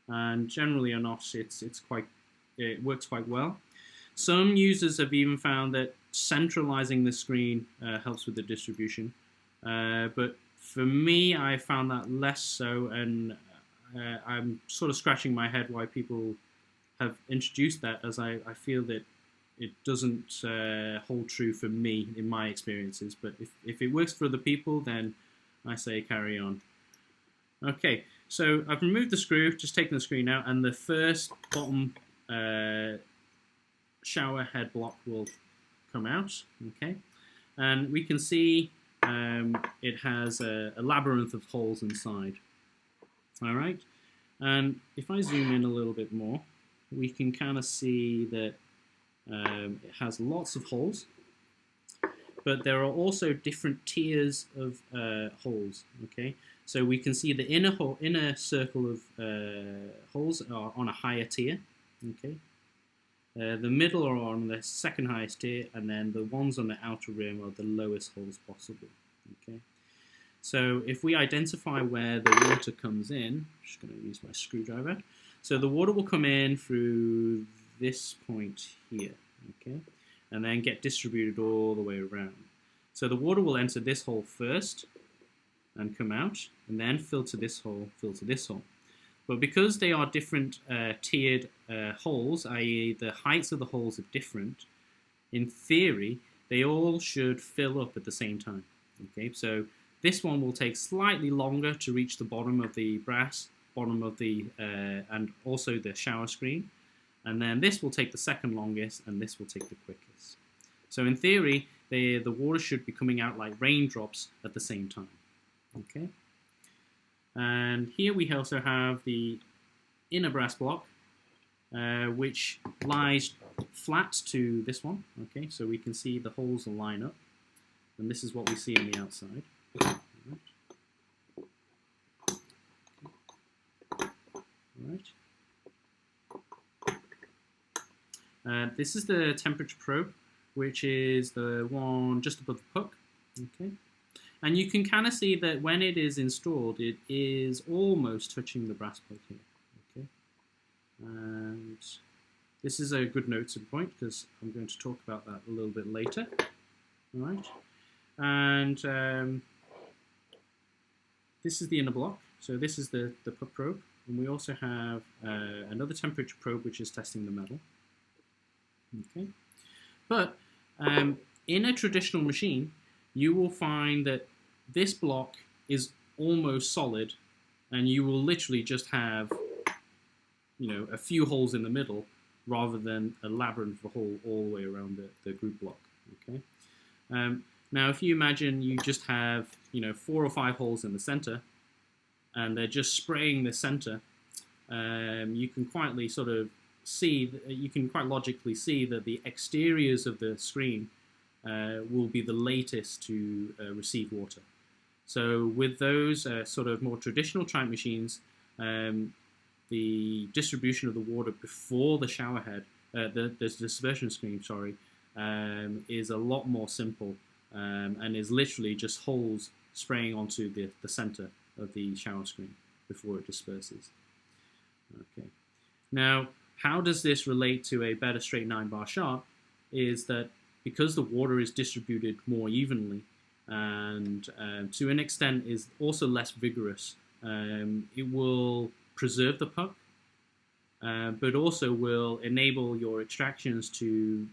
and generally or not, it works quite well. Some users have even found that centralizing the screen helps with the distribution, but for me, I found that less so, and I'm sort of scratching my head why people have introduced that, as I feel that it doesn't hold true for me in my experiences. But if it works for other people, then I say carry on. Okay, so I've removed the screw, just taken the screen out, and the first bottom shower head block will come out. Okay, and we can see it has a labyrinth of holes inside. All right, and if I zoom in a little bit more, we can kind of see that it has lots of holes, but there are also different tiers of holes. Okay, so we can see the inner circle of holes are on a higher tier. Okay, the middle are on the second highest tier, and then the ones on the outer rim are the lowest holes possible. Okay, so if we identify where the water comes in, I'm just going to use my screwdriver. So the water will come in through this point here, okay, and then get distributed all the way around. So the water will enter this hole first and come out, and then filter this hole, filter this hole. But because they are different tiered holes, i.e. the heights of the holes are different, in theory, they all should fill up at the same time. Okay, so this one will take slightly longer to reach the bottom of the brass, bottom of the, and also the shower screen. And then this will take the second longest, and this will take the quickest. So in theory, the water should be coming out like raindrops at the same time. Okay. And here we also have the inner brass block, which lies flat to this one. Okay, so we can see the holes will line up, and this is what we see on the outside. Alright. This is the temperature probe, which is the one just above the puck. Okay. And you can kind of see that when it is installed, it is almost touching the brass plate here. Okay. And this is a good noting point because I'm going to talk about that a little bit later. All right. And this is the inner block. So this is the puck probe. And we also have another temperature probe, which is testing the metal. Okay. But in a traditional machine, you will find that this block is almost solid, and you will literally just have, a few holes in the middle rather than a labyrinth of hole all the way around the group block. Okay. Now, if you imagine you just have, 4 or 5 holes in the center, and they're just spraying the center, you can quite logically see that the exteriors of the screen will be the latest to receive water. So with those sort of more traditional type machines, the distribution of the water before the shower head, the dispersion screen, is a lot more simple, and is literally just holes spraying onto the center of the shower screen before it disperses. Okay. Now, how does this relate to a better straight 9-bar shot? Is that because the water is distributed more evenly, and to an extent is also less vigorous, it will preserve the puck, but also will enable your extractions to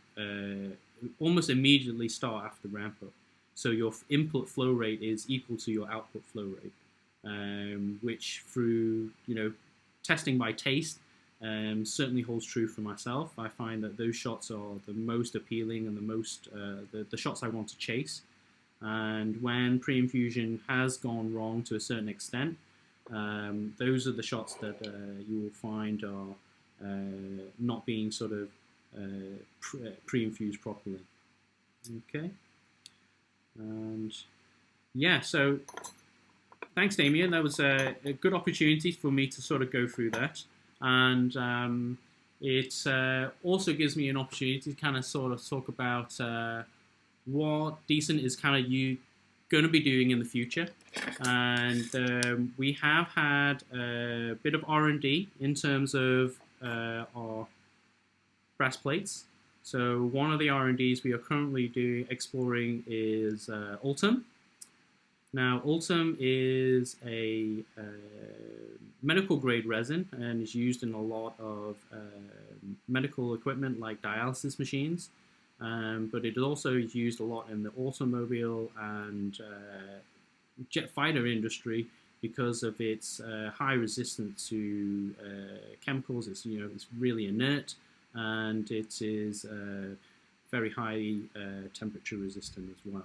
almost immediately start after ramp up. So your input flow rate is equal to your output flow rate, which through testing by taste certainly holds true for myself. I find that those shots are the most appealing and the most the shots I want to chase. And when pre-infusion has gone wrong to a certain extent, those are the shots that you will find are not being sort of pre-infused properly. Okay. And yeah, so thanks, Damien. That was a good opportunity for me to sort of go through that. And it also gives me an opportunity to kind of sort of talk about what Decent is kind of going to be doing in the future. And we have had a bit of R&D in terms of our brass plates. So one of the R&Ds we are currently exploring is Ultim. Now, Ultim is a medical grade resin and is used in a lot of medical equipment like dialysis machines, but it also is used a lot in the automobile and jet fighter industry because of its high resistance to chemicals. It's it's really inert, and it is very high temperature resistant as well.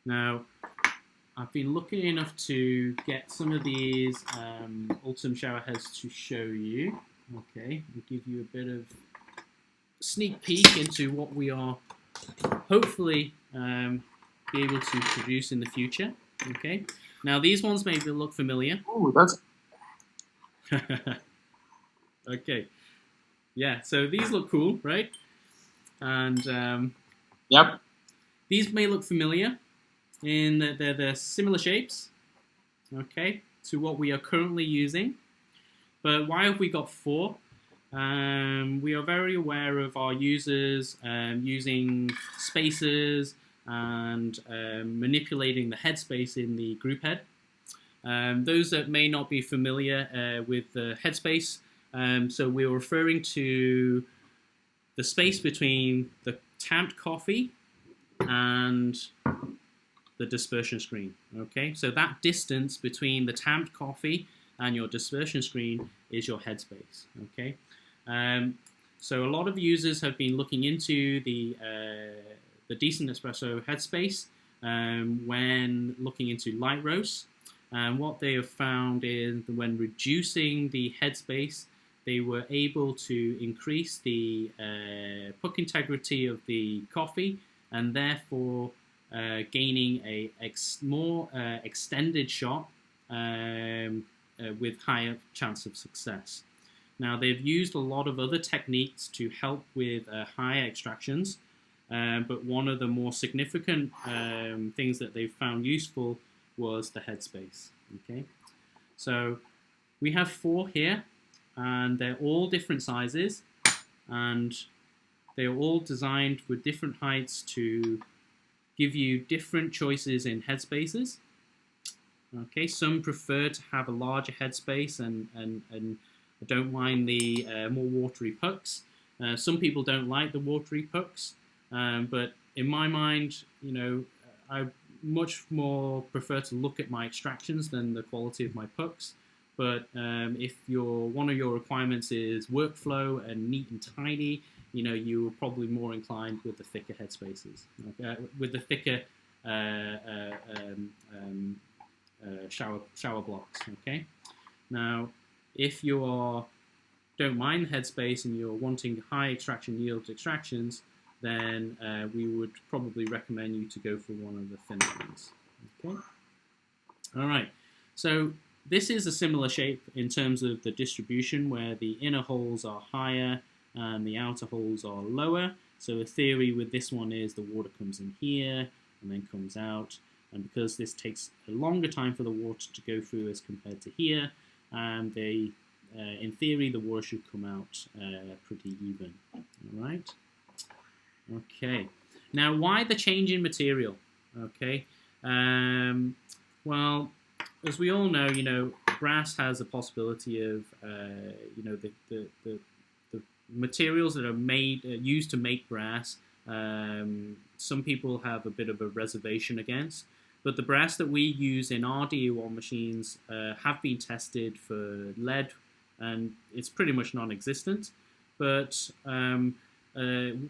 Now, I've been lucky enough to get some of these Ultim shower heads to show you. Okay, I'll give you a bit of sneak peek into what we are hopefully be able to produce in the future. Okay, now these ones maybe look familiar. Oh, that's... Okay, yeah, so these look cool, right? And Yep. These may look familiar in that they're similar shapes, okay, to what we are currently using. But why have we got 4? We are very aware of our users using spacers and manipulating the headspace in the group head. Those that may not be familiar with the headspace, so we're referring to the space between the tamped coffee and the dispersion screen. Okay, so that distance between the tamped coffee and your dispersion screen is your headspace. Okay, so a lot of users have been looking into the Decent Espresso Headspace when looking into light roast, and what they have found is that when reducing the headspace, they were able to increase the puck integrity of the coffee, and therefore gaining a more extended shot with higher chance of success. Now, they've used a lot of other techniques to help with higher extractions, but one of the more significant things that they've found useful was the headspace. Okay, so we have 4 here, and they're all different sizes, and they're all designed with different heights to give you different choices in headspaces. Okay, some prefer to have a larger headspace and don't mind the more watery pucks. Some people don't like the watery pucks, but in my mind, I much more prefer to look at my extractions than the quality of my pucks. But if one of your requirements is workflow and neat and tidy, you're probably more inclined with the thicker headspaces, with the thicker shower blocks. Okay. Now, if you don't mind the headspace and you're wanting high extraction yield extractions, then we would probably recommend you to go for one of the thinner ones. Okay. All right. So this is a similar shape in terms of the distribution, where the inner holes are higher and the outer holes are lower. So the theory with this one is the water comes in here and then comes out. And because this takes a longer time for the water to go through as compared to here, in theory, the water should come out pretty even. All right. Okay. Now, why the change in material? Okay. Well, as we all know, brass has a possibility of, the materials that are used to make brass. Some people have a bit of a reservation against, but the brass that we use in our DU1 machines have been tested for lead, and it's pretty much non-existent. But it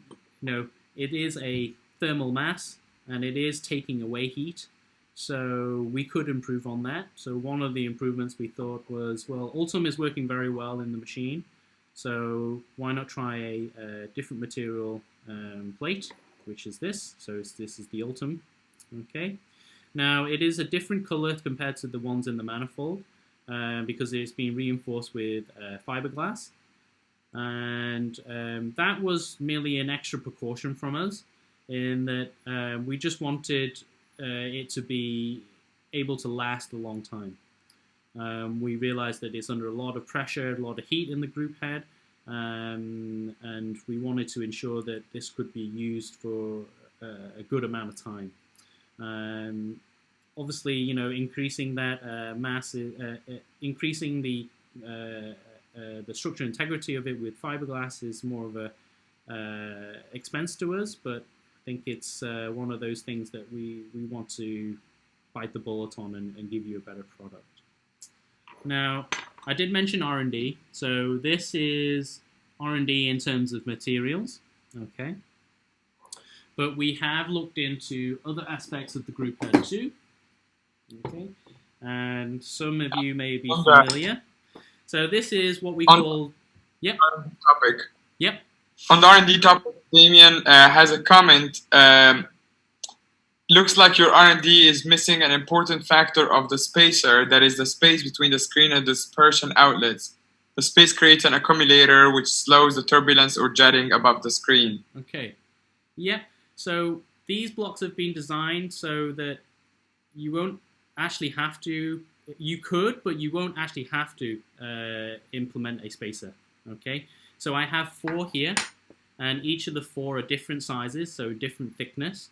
is a thermal mass, and it is taking away heat. So we could improve on that. So one of the improvements we thought was, well, Ultim is working very well in the machine, so why not try a different material plate, which is this. So this is the Ultim. Okay. Now it is a different color compared to the ones in the manifold because it's been reinforced with fiberglass, and that was merely an extra precaution from us, in that we just wanted it to be able to last a long time. We realized that it's under a lot of pressure, a lot of heat in the group head, and we wanted to ensure that this could be used for a good amount of time. Obviously, increasing that mass, increasing the structural integrity of it with fiberglass is more of a expense to us, but I think it's one of those things that we want to bite the bullet on and give you a better product. Now, I did mention R&D, so this is R&D in terms of materials, okay? But we have looked into other aspects of the group head too, okay? And some of you may be familiar. So this is what we call... Yep. Topic. Yep. On the R&D topic, Damien has a comment. Looks like your R&D is missing an important factor of the spacer, that is the space between the screen and dispersion outlets. The space creates an accumulator which slows the turbulence or jetting above the screen. Okay. Yep. So these blocks have been designed so that you won't actually have to, you could, but you won't actually have to implement a spacer. Okay. So I have 4 here, and each of the 4 are different sizes, so different thickness.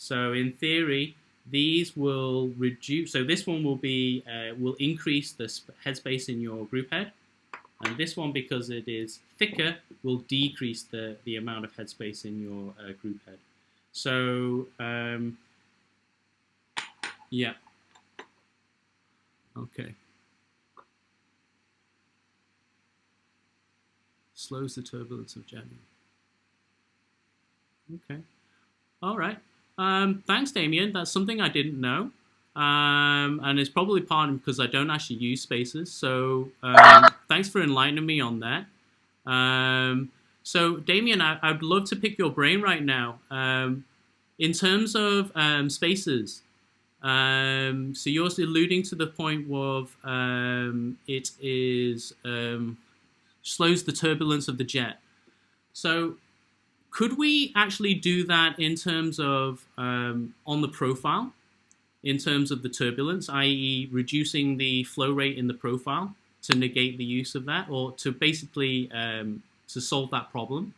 So in theory, these will reduce. So this one will increase the headspace in your group head, and this one, because it is thicker, will decrease the amount of headspace in your group head. So yeah. Okay. Slows the turbulence of jamming. Okay. All right. Thanks, Damien. That's something I didn't know. And it's probably partly because I don't actually use spacers. So thanks for enlightening me on that. So Damien, I'd love to pick your brain right now. In terms of spacers, so you're alluding to the point of it is slows the turbulence of the jet. So could we actually do that in terms of on the profile, in terms of the turbulence, i.e. reducing the flow rate in the profile to negate the use of that, or to basically to solve that problem?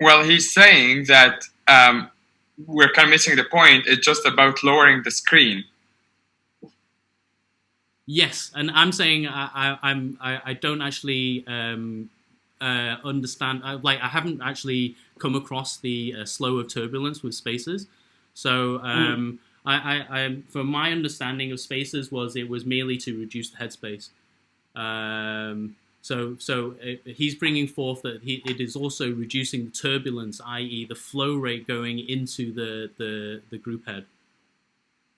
Well, he's saying that we're kind of missing the point. It's just about lowering the screen. Yes, and I'm saying I don't actually understand. I haven't actually come across the slow of turbulence with spacers. So from my understanding of spacers was it was merely to reduce the headspace. He's bringing forth that it is also reducing the turbulence, i.e., the flow rate going into the group head.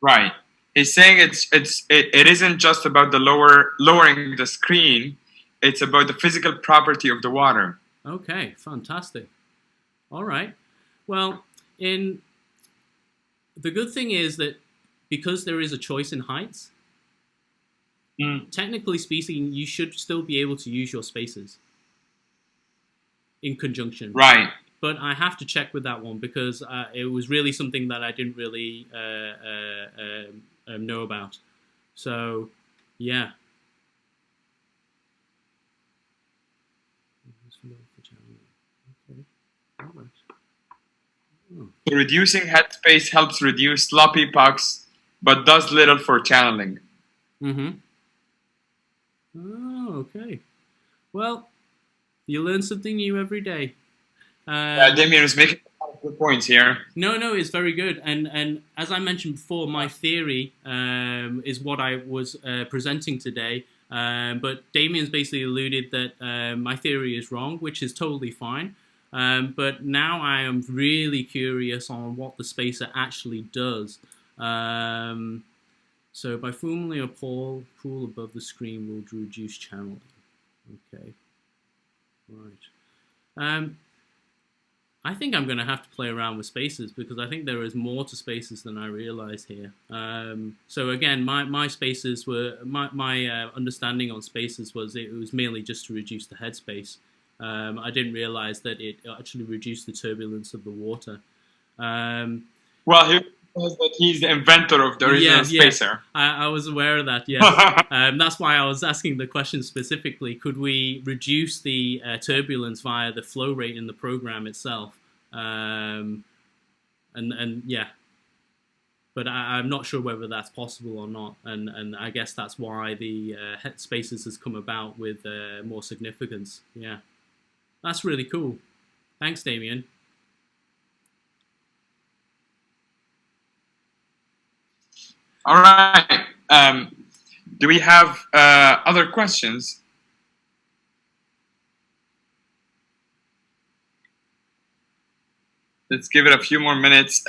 Right. He's saying it isn't just about the lowering the screen. It's about the physical property of the water. Okay, fantastic. All right. Well, the good thing is that because there is a choice in heights, technically speaking, you should still be able to use your spacers in conjunction. Right. But I have to check with that one because it was really something that I didn't really know about. So, yeah. So reducing headspace helps reduce sloppy pucks, but does little for channeling. Oh, okay. Well, you learn something new every day. Damien is making good points here. No, it's very good. And as I mentioned before, my theory is what I was presenting today. But Damien's basically alluded that my theory is wrong, which is totally fine. But now I am really curious on what the spacer actually does. So by forming a pool above the screen will reduce channeling. Okay. Right. I think I'm going to have to play around with spacers because I think there is more to spacers than I realize here. So again, my spacers were my understanding on spacers was it was merely just to reduce the headspace. I didn't realize that it actually reduced the turbulence of the water. Well, he says that he's the inventor of the original spacer. I was aware of that, yes. That's why I was asking the question specifically. Could we reduce the turbulence via the flow rate in the program itself? And yeah. But I'm not sure whether that's possible or not. And I guess that's why the spacers has come about with more significance. Yeah. That's really cool. Thanks, Damien. All right. Do we have other questions? Let's give it a few more minutes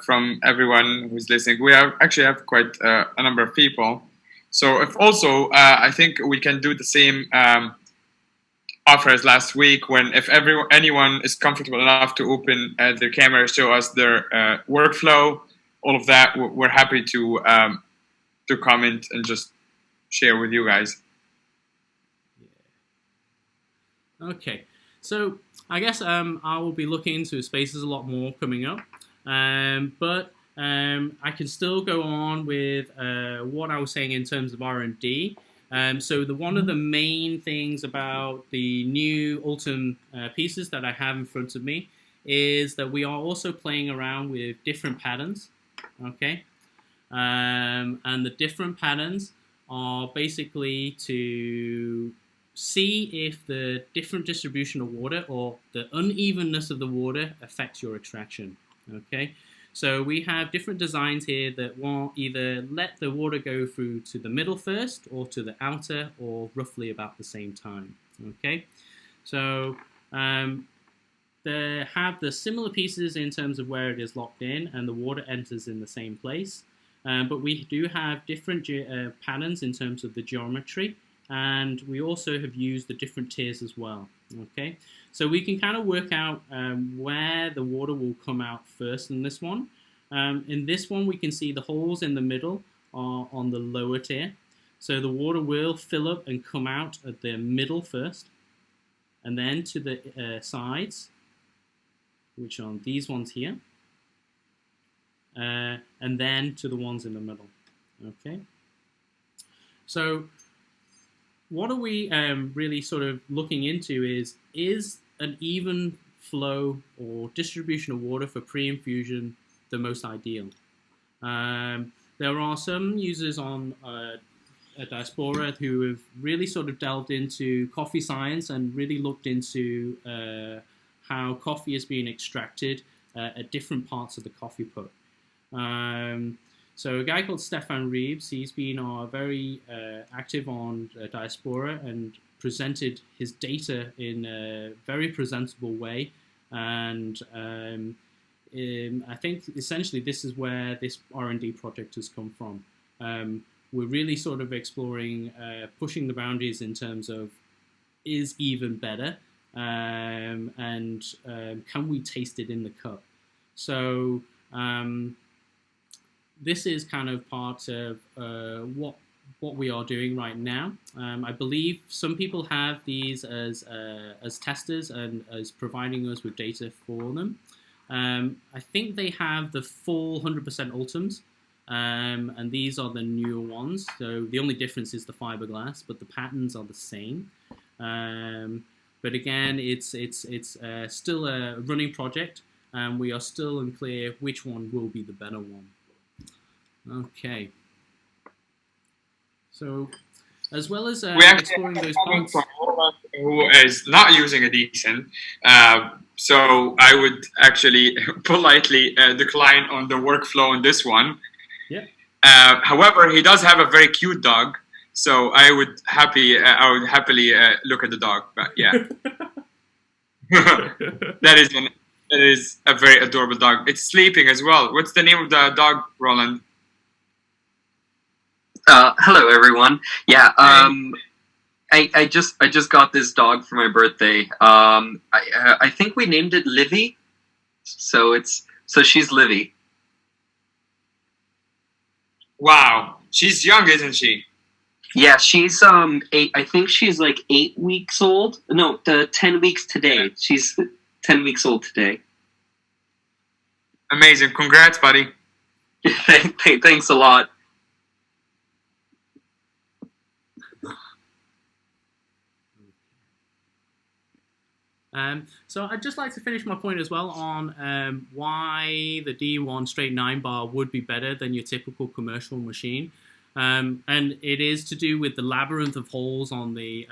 from everyone who's listening. We actually have quite a number of people. So if also, I think we can do the same offer as last week if anyone is comfortable enough to open their camera, show us their workflow, all of that, we're happy to comment and just share with you guys. Okay, so I guess I will be looking into spacers a lot more coming up, but I can still go on with what I was saying in terms of R&D. So one of the main things about the new Ultim pieces that I have in front of me is that we are also playing around with different patterns. Okay, and the different patterns are basically to see if the different distribution of water or the unevenness of the water affects your extraction. Okay, so we have different designs here that will either let the water go through to the middle first or to the outer or roughly about the same time. Okay, so they have the similar pieces in terms of where it is locked in and the water enters in the same place. But we do have different patterns in terms of the geometry, and we also have used the different tiers as well. Okay, so we can kind of work out where the water will come out first in this one. In this one, we can see the holes in the middle are on the lower tier. So the water will fill up and come out at the middle first, and then to the sides, which are these ones here, and then to the ones in the middle. Okay. So what are we really sort of looking into is an even flow or distribution of water for pre-infusion the most ideal? There are some users on diaspora who have really sort of delved into coffee science and really looked into how coffee is being extracted at different parts of the coffee pot. So a guy called Stefan Reeves, he's been very active on diaspora and presented his data in a very presentable way. And I think essentially this is where this R&D project has come from. We're really sort of exploring, pushing the boundaries in terms of is even better, and can we taste it in the cup? So this is kind of part of what we are doing right now. I believe some people have these as testers and as providing us with data for them. I think they have the full 100% Ultims, and these are the newer ones. So the only difference is the fiberglass, but the patterns are the same. But again, it's still a running project, and we are still unclear which one will be the better one. Okay. So, as well as exploring those parts, who is not using a decent, so I would actually politely decline on the workflow on this one. Yeah. However, he does have a very cute dog, so I would happily look at the dog. But yeah, that is a very adorable dog. It's sleeping as well. What's the name of the dog, Roland? Hello, everyone. Yeah, I just got this dog for my birthday. I think we named it Livy, so she's Livy. Wow, she's young, isn't she? Yeah, she's 8. I think she's like 8 weeks old. No, 10 weeks today. She's 10 weeks old today. Amazing! Congrats, buddy. Thanks a lot. So I'd just like to finish my point as well on why the D1 straight 9 bar would be better than your typical commercial machine. And it is to do with the labyrinth of holes on the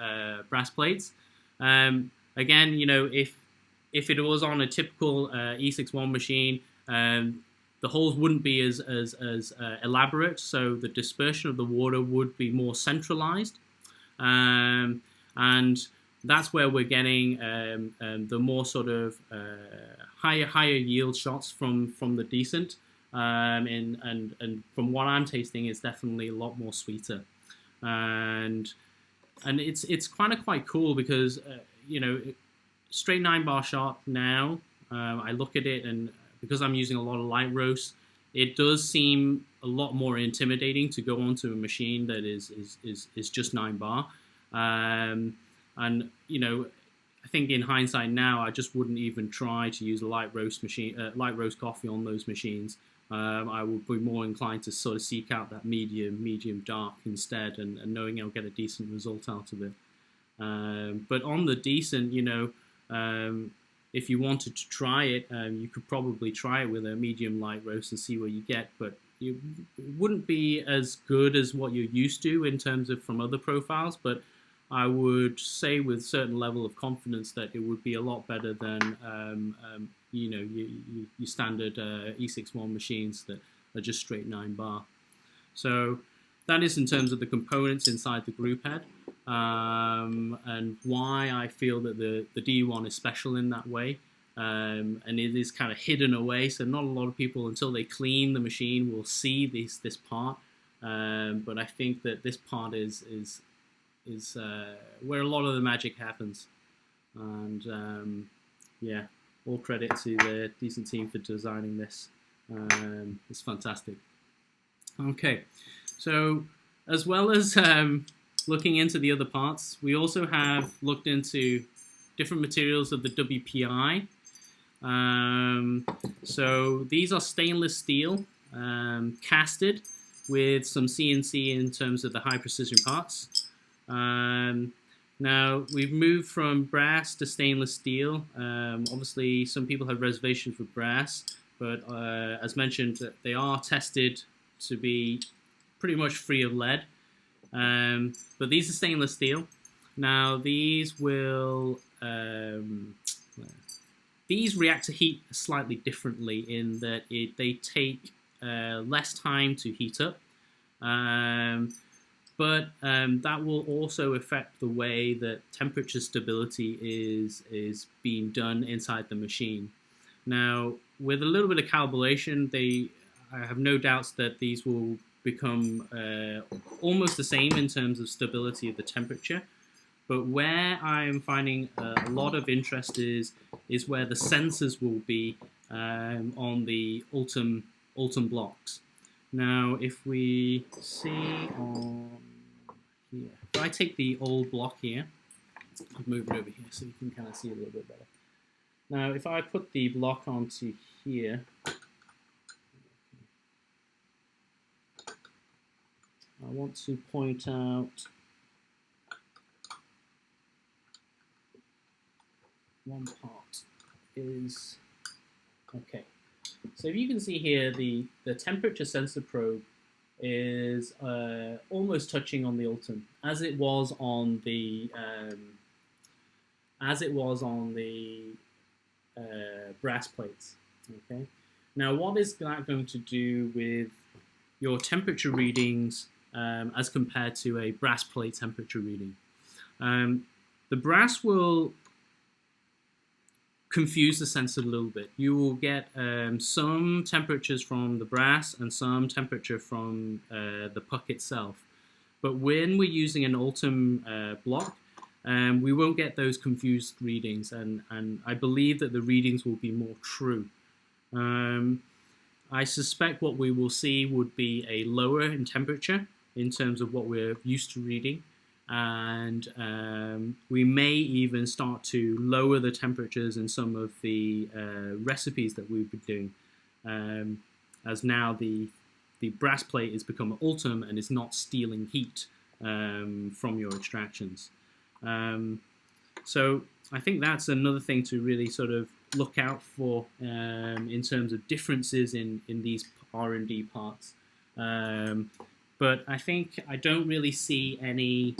brass plates. Again, if it was on a typical E61 machine, the holes wouldn't be as elaborate, so the dispersion of the water would be more centralized. And that's where we're getting the more sort of higher yield shots from the decent, and from what I'm tasting, it's definitely a lot more sweeter, and it's kind of quite cool because straight 9 bar shot now. I look at it, and because I'm using a lot of light roast, it does seem a lot more intimidating to go onto a machine that is just 9 bar. And I think in hindsight now, I just wouldn't even try to use a light roast roast coffee on those machines. I would be more inclined to sort of seek out that medium dark instead, and knowing I'll get a decent result out of it. But on the decent, if you wanted to try it, you could probably try it with a medium light roast and see what you get. But it wouldn't be as good as what you're used to in terms of from other profiles. But I would say with a certain level of confidence that it would be a lot better than your standard E61 machines that are just straight 9 bar. So that is in terms of the components inside the group head, and why I feel that the D1 is special in that way. And it is kind of hidden away, so not a lot of people, until they clean the machine, will see this part. But I think that this part is where a lot of the magic happens. And yeah, all credit to the decent team for designing this. It's fantastic. Okay, so as well as looking into the other parts, we also have looked into different materials of the WPI. So these are stainless steel, casted with some CNC in terms of the high precision parts. Now we've moved from brass to stainless steel. Obviously some people have reservations with brass, but as mentioned, they are tested to be pretty much free of lead. But these are stainless steel. Now these will these react to heat slightly differently in that they take less time to heat up, but that will also affect the way that temperature stability is being done inside the machine. Now, with a little bit of calibration, I have no doubts that these will become almost the same in terms of stability of the temperature. But where I'm finding a lot of interest is where the sensors will be on the Ultim blocks. Now, if we see on here, if I take the old block here, I'll move it over here so you can kind of see it a little bit better. Now, if I put the block onto here, I want to point out one part is, okay, so if you can see here, the temperature sensor probe is almost touching on the Ultim, as it was on the brass plates. Okay, now what is that going to do with your temperature readings as compared to a brass plate temperature reading? The brass will confuse the sensor a little bit. You will get some temperatures from the brass and some temperature from the puck itself. But when we're using an Ultim block, we won't get those confused readings, and I believe that the readings will be more true. I suspect what we will see would be a lower in temperature in terms of what we're used to reading, and we may even start to lower the temperatures in some of the recipes that we've been doing, as now the brass plate has become an Ultim and is not stealing heat from your extractions. So I think that's another thing to really sort of look out for in terms of differences in these R&D parts. But I don't really see any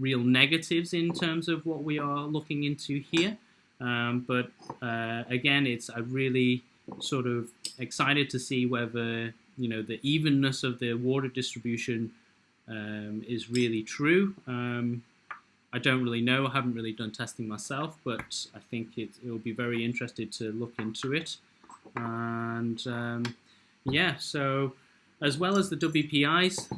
real negatives in terms of what we are looking into here. But again, I'm really sort of excited to see whether the evenness of the water distribution is really true. I don't really know. I haven't really done testing myself, but I think it will be very interesting to look into it. And yeah, so as well as the WPIs,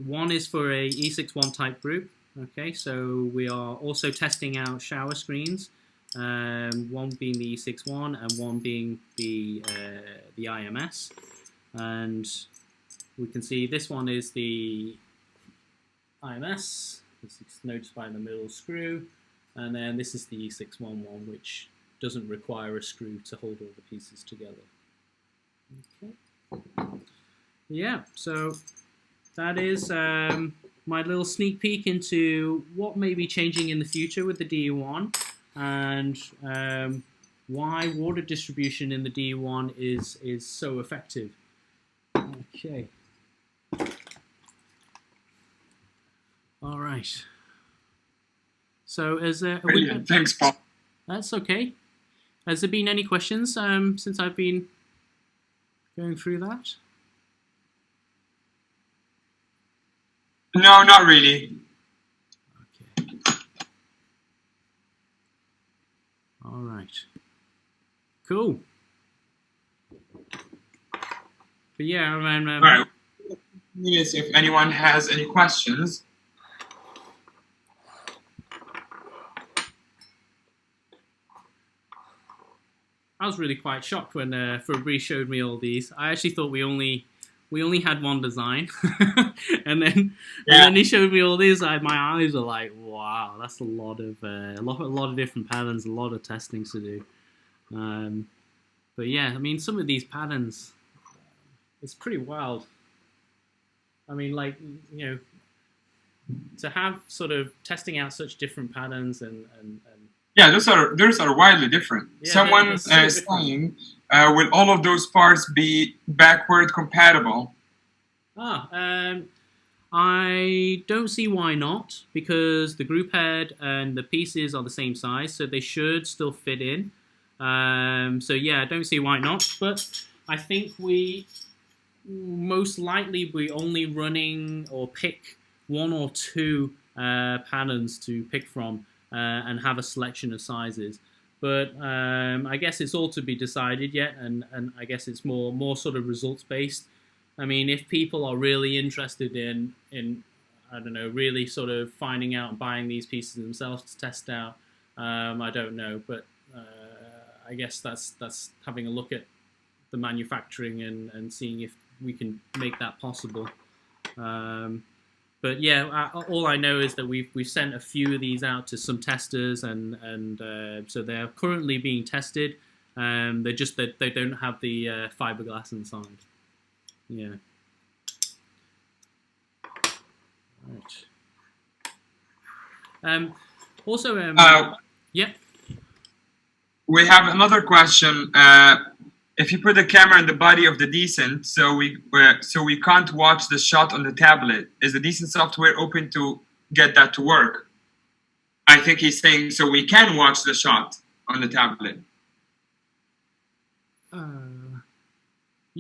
one is for a E61 type group. Okay, so we are also testing out shower screens, one being the E61 and one being the IMS. And we can see this one is the IMS. This is noticed by the middle screw, and then this is the E61 one, which doesn't require a screw to hold all the pieces together. Okay. Yeah, so that is my little sneak peek into what may be changing in the future with the DE1, and why water distribution in the DE1 is so effective. Okay. All right. So Thanks, Paul. That's okay. Has there been any questions since I've been going through that? No, not really. Okay. All right. Cool. But yeah, All right. Yes, if anyone has any questions. I was really quite shocked when Fabrice showed me all these. I actually thought we only had one design, and then he showed me all these. My eyes were like, wow, that's a lot of different patterns, a lot of testing to do. But yeah, I mean, some of these patterns, it's pretty wild. I mean, like, to have sort of testing out such different patterns and yeah, those are widely different. Yeah, someone is saying, will all of those parts be backward compatible? I don't see why not, because the group head and the pieces are the same size, so they should still fit in. So yeah, I don't see why not, but I think we most likely we're only running or pick one or two patterns to pick from and have a selection of sizes. But I guess it's all to be decided yet, and I guess it's more sort of results based. I mean, if people are really interested in I don't know, really sort of finding out and buying these pieces themselves to test out, I don't know, but I guess that's having a look at the manufacturing and seeing if we can make that possible. But yeah, all I know is that we've sent a few of these out to some testers, and so they're currently being tested. They're just that they don't have the fiberglass inside. Yeah. Right. Also, yeah. We have another question. If you put the camera in the body of the Decent, so we can't watch the shot on the tablet, is the Decent software open to get that to work? I think he's saying so we can watch the shot on the tablet.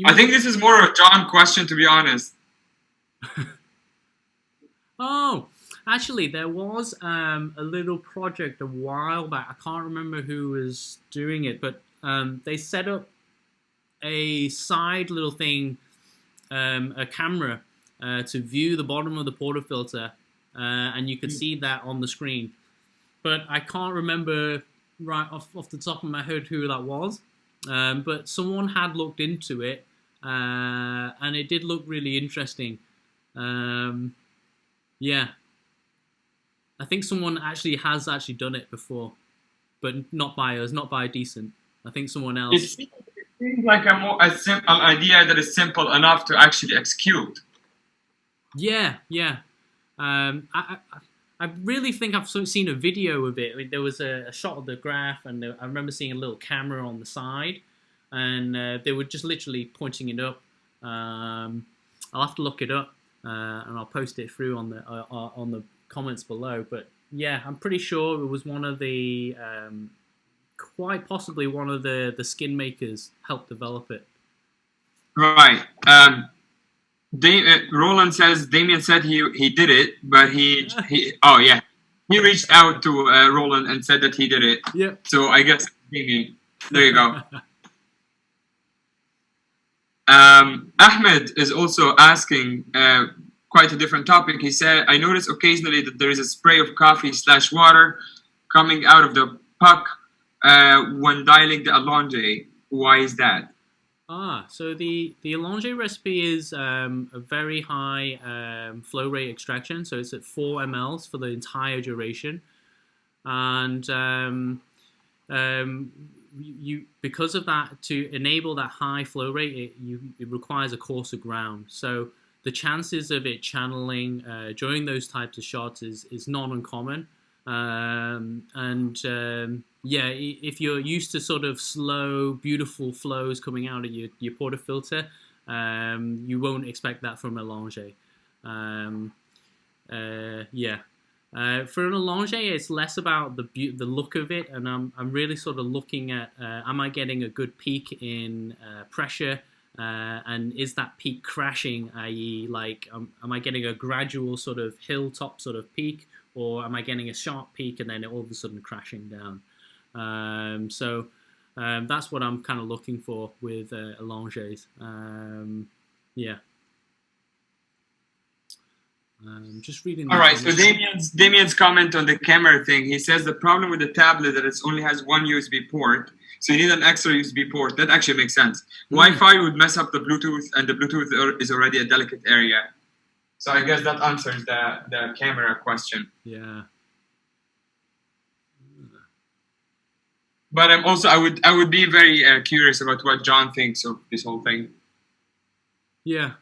I think this is more a John question, to be honest. Oh, actually, there was a little project a while back. I can't remember who was doing it, but they set up a side little thing, a camera, to view the bottom of the portafilter, and you could see that on the screen. But I can't remember right off the top of my head who that was. But someone had looked into it, and it did look really interesting. Yeah. I think someone has done it before, but not by us, not by Decent. I think someone else. It seems like a simple idea that is simple enough to actually execute. Yeah. I really think I've seen a video of it. I mean, there was a shot of the graph, and I remember seeing a little camera on the side, and they were just literally pointing it up. I'll have to look it up, and I'll post it through on the comments below. But yeah, I'm pretty sure it was one of the, quite possibly one of the skin makers helped develop it. Right. Roland says Damien said he did it, but he reached out to Roland and said that he did it. Yeah. So I guess Damien. There you go. Ahmed is also asking quite a different topic. He said, I notice occasionally that there is a spray of coffee/water coming out of the puck when dialing the allonge. Why is that? So the allonge recipe is a very high flow rate extraction. So it's at 4 mLs for the entire duration. And you because of that, to enable that high flow rate, it requires a coarser ground. So the chances of it channeling during those types of shots is not uncommon. Yeah, if you're used to sort of slow, beautiful flows coming out of your portafilter, you won't expect that from a allonge. For an allonge, it's less about the look of it, and I'm really sort of looking at am I getting a good peak in pressure, and is that peak crashing? I.e., like am I getting a gradual sort of hilltop sort of peak, or am I getting a sharp peak and then all of a sudden crashing down? So that's what I'm kind of looking for with allonges. Yeah. Just reading. All right. So Damien's comment on the camera thing. He says the problem with the tablet that it only has one USB port, so you need an extra USB port. That actually makes sense. Wi-Fi would mess up the Bluetooth, and the Bluetooth is already a delicate area. So I guess that answers the camera question. Yeah. But I would be very curious about what John thinks of this whole thing. Yeah.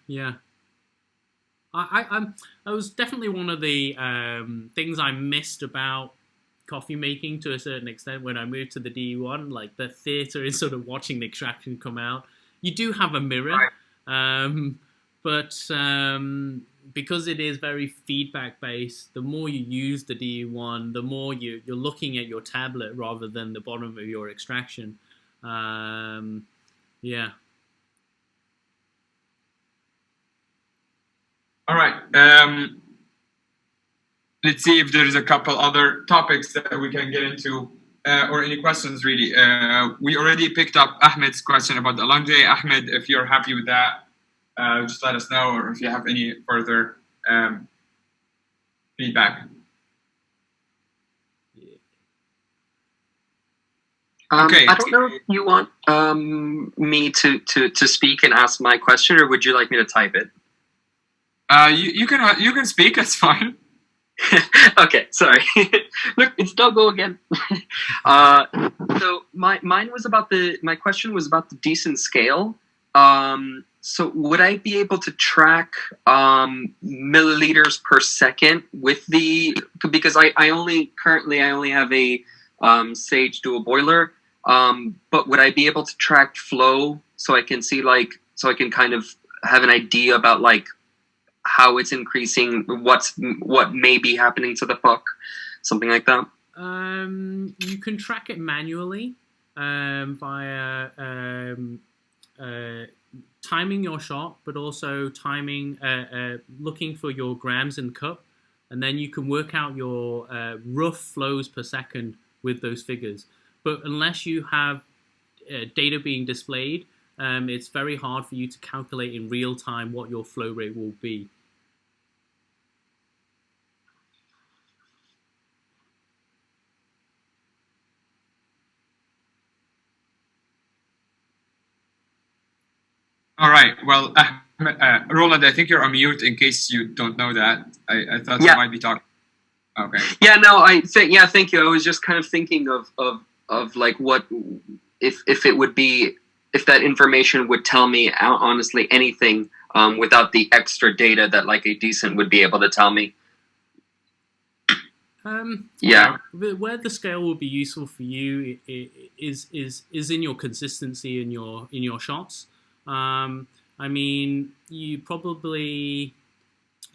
I was definitely one of the things I missed about coffee making to a certain extent when I moved to the DE1. Like the theater is sort of watching the extraction come out. You do have a mirror, right. But because it is very feedback based, the more you use the DE1, the more you're looking at your tablet rather than the bottom of your extraction. Yeah. All right. Let's see if there's a couple other topics that we can get into, or any questions really. We already picked up Ahmed's question about the long day. Ahmed, if you're happy with that, just let us know, or if you have any further feedback. Okay. I don't know if you want me to speak and ask my question, or would you like me to type it? You can speak. That's fine. Okay, sorry. Look, it's Doggo again. So my question was about the decent scale. So would I be able to track milliliters per second with because I only have a Sage dual boiler, but would I be able to track flow so I can see so I can kind of have an idea about how it's increasing, what may be happening to the puck, something like that? You can track it manually via timing your shot, but also looking for your grams in cup, and then you can work out your rough flows per second with those figures. But unless you have data being displayed, it's very hard for you to calculate in real time what your flow rate will be. All right. Well, Roland, I think you're on mute in case you don't know that. I thought you might be talking. Okay. Yeah, no, thank you. I was just kind of thinking of what if it would be, if that information would tell me honestly anything without the extra data that a decent would be able to tell me. Yeah. Where the scale will be useful for you is in your consistency in your shots. I mean, you probably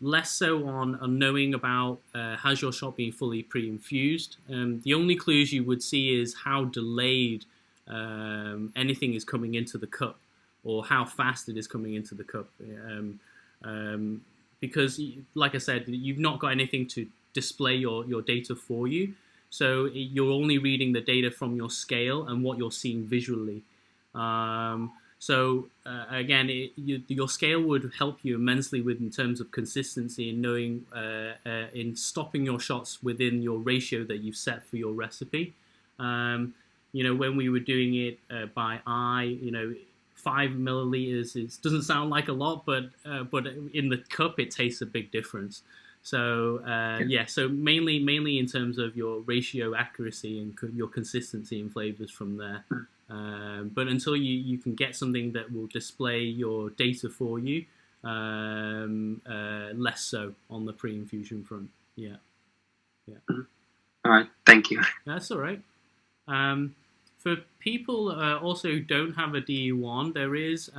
less so on knowing about has your shot being fully pre-infused. The only clues you would see is how delayed anything is coming into the cup, or how fast it is coming into the cup. Because, like I said, you've not got anything to display your data for you. So you're only reading the data from your scale and what you're seeing visually. So again, your scale would help you immensely in terms of consistency and knowing in stopping your shots within your ratio that you've set for your recipe. When we were doing it by eye, 5 milliliters doesn't sound like a lot, but in the cup it tastes a big difference. So so mainly in terms of your ratio accuracy and your consistency in flavors from there. But until you can get something that will display your data for you, less so on the pre-infusion front. Yeah. All right. Thank you. That's all right. For people also who don't have a DE1, there is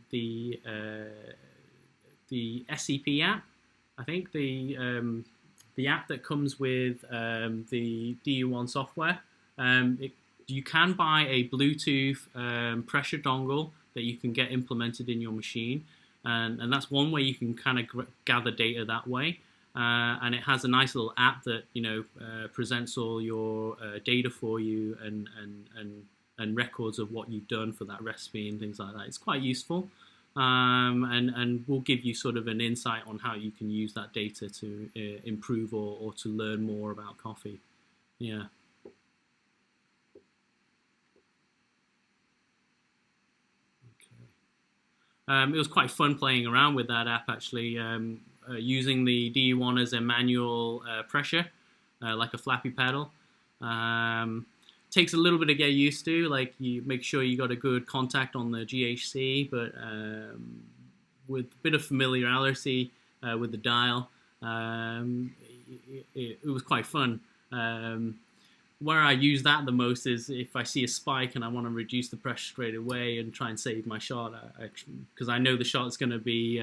the SCP app. I think the app that comes with the DE1 software. You can buy a Bluetooth pressure dongle that you can get implemented in your machine, and that's one way you can kind of gather data that way. And it has a nice little app that presents all your data for you and records of what you've done for that recipe and things like that. It's quite useful, and will give you sort of an insight on how you can use that data to improve or to learn more about coffee. Yeah. It was quite fun playing around with that app, actually, using the DE1 as a manual pressure, like a flappy pedal. Takes a little bit to get used to, like you make sure you got a good contact on the GHC, but with a bit of familiarity with the dial, it was quite fun. Where I use that the most is if I see a spike and I want to reduce the pressure straight away and try and save my shot, because I know the shot's going to be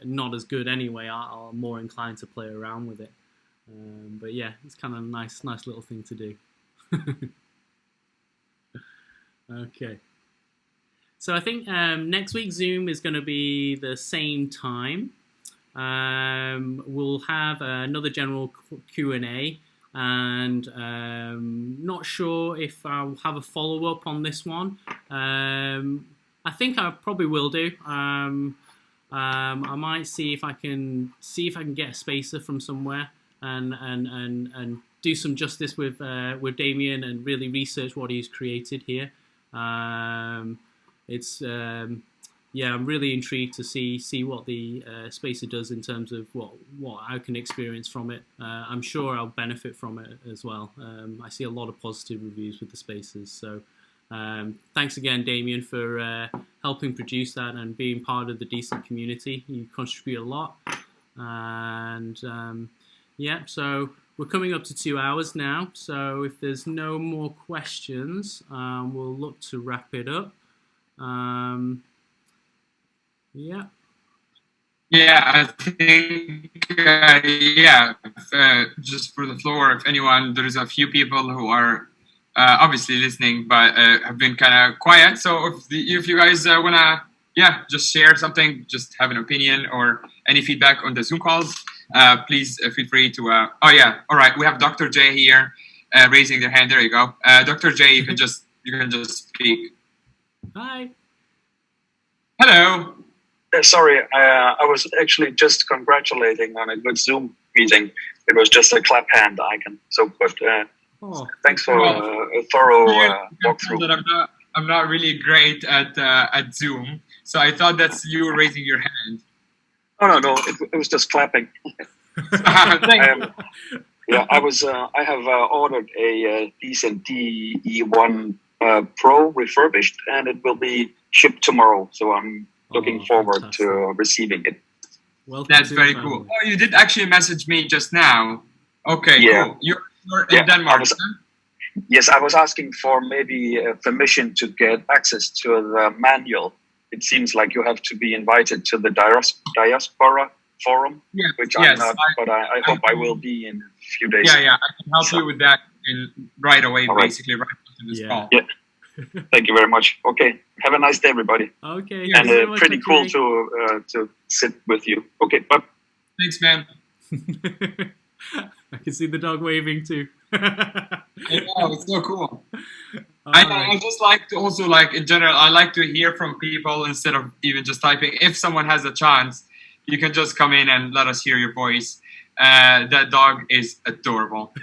not as good anyway are more inclined to play around with it. But yeah, it's kind of a nice little thing to do. Okay. So I think next week's Zoom is going to be the same time. We'll have another general Q&A, and not sure if I'll have a follow-up on this one. I think I probably will do. I might see if I can get a spacer from somewhere and do some justice with Damien and really research what he's created here. Yeah, I'm really intrigued to see what the spacer does in terms of what I can experience from it. I'm sure I'll benefit from it as well. I see a lot of positive reviews with the spacers. So thanks again, Damien, for helping produce that and being part of the decent community. You contribute a lot. And yeah, so we're coming up to 2 hours now. So if there's no more questions, we'll look to wrap it up. Yeah. Yeah, I think, just for the floor, if anyone, there's a few people who are obviously listening, but have been kind of quiet. So if you guys want to, just share something, just have an opinion or any feedback on the Zoom calls, please feel free to, all right, we have Dr. J here raising their hand. There you go. Dr. J, you can just speak. Hi. Hello. Sorry, I was actually just congratulating on a good Zoom meeting. It was just a clap hand icon. So, but thanks for a thorough walkthrough. That I'm not really great at Zoom, so I thought that's you raising your hand. Oh no, it was just clapping. Yeah, I have ordered a decent DE1 Pro refurbished, and it will be shipped tomorrow. So I'm looking forward to receiving it. Well, that's very cool. Oh, you did actually message me just now. Okay, cool. You're in Denmark. Yes, I was asking for maybe permission to get access to the manual. It seems like you have to be invited to the diaspora forum, which I'm not, but I hope I will be in a few days. Yeah, I can help you with that right away, basically, right after this call. Yeah. Thank you very much. Okay, have a nice day, everybody. Okay, and pretty cool to sit with you. Okay, bye. Thanks, man. I can see the dog waving too. It's so cool. I just like to also, like, in general, I like to hear from people instead of even just typing. If someone has a chance, you can just come in and let us hear your voice. That dog is adorable.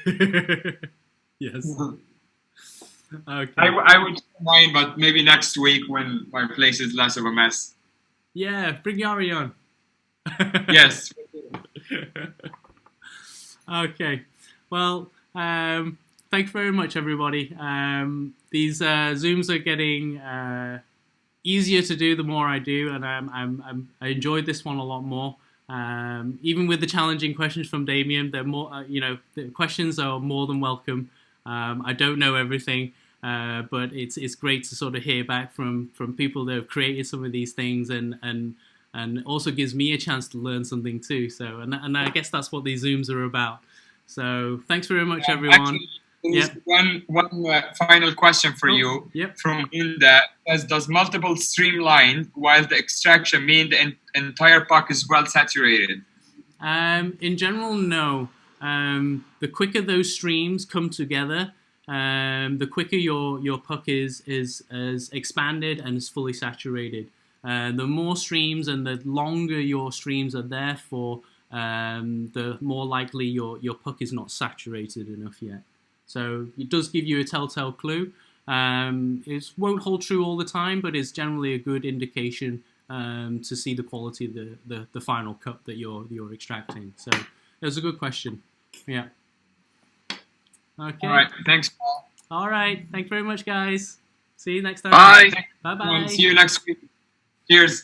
Yes. Okay. I would mind, but maybe next week when my place is less of a mess. Yeah, bring Yari on. Yes. Okay. Well, thanks very much, everybody. These Zooms are getting easier to do the more I do, and I enjoyed this one a lot more. Even with the challenging questions from Damien, they're more, the questions are more than welcome. I don't know everything, but it's great to sort of hear back from people that have created some of these things, and also gives me a chance to learn something too. So, and I guess that's what these Zooms are about. So, thanks very much, everyone. Actually, there's one final question for you from Hilda. Does multiple streamline while the extraction mean the entire puck is well saturated? In general, no. The quicker those streams come together, the quicker your puck is expanded and is fully saturated. The more streams and the longer your streams are there for, the more likely your puck is not saturated enough yet. So it does give you a telltale clue. It won't hold true all the time, but it's generally a good indication to see the quality of the final cup that you're extracting. So it was a good question. Yeah. Okay. All right. Thanks, Paul. All right. Thanks very much, guys. See you next time. Bye. Bye-bye. See you next week. Cheers.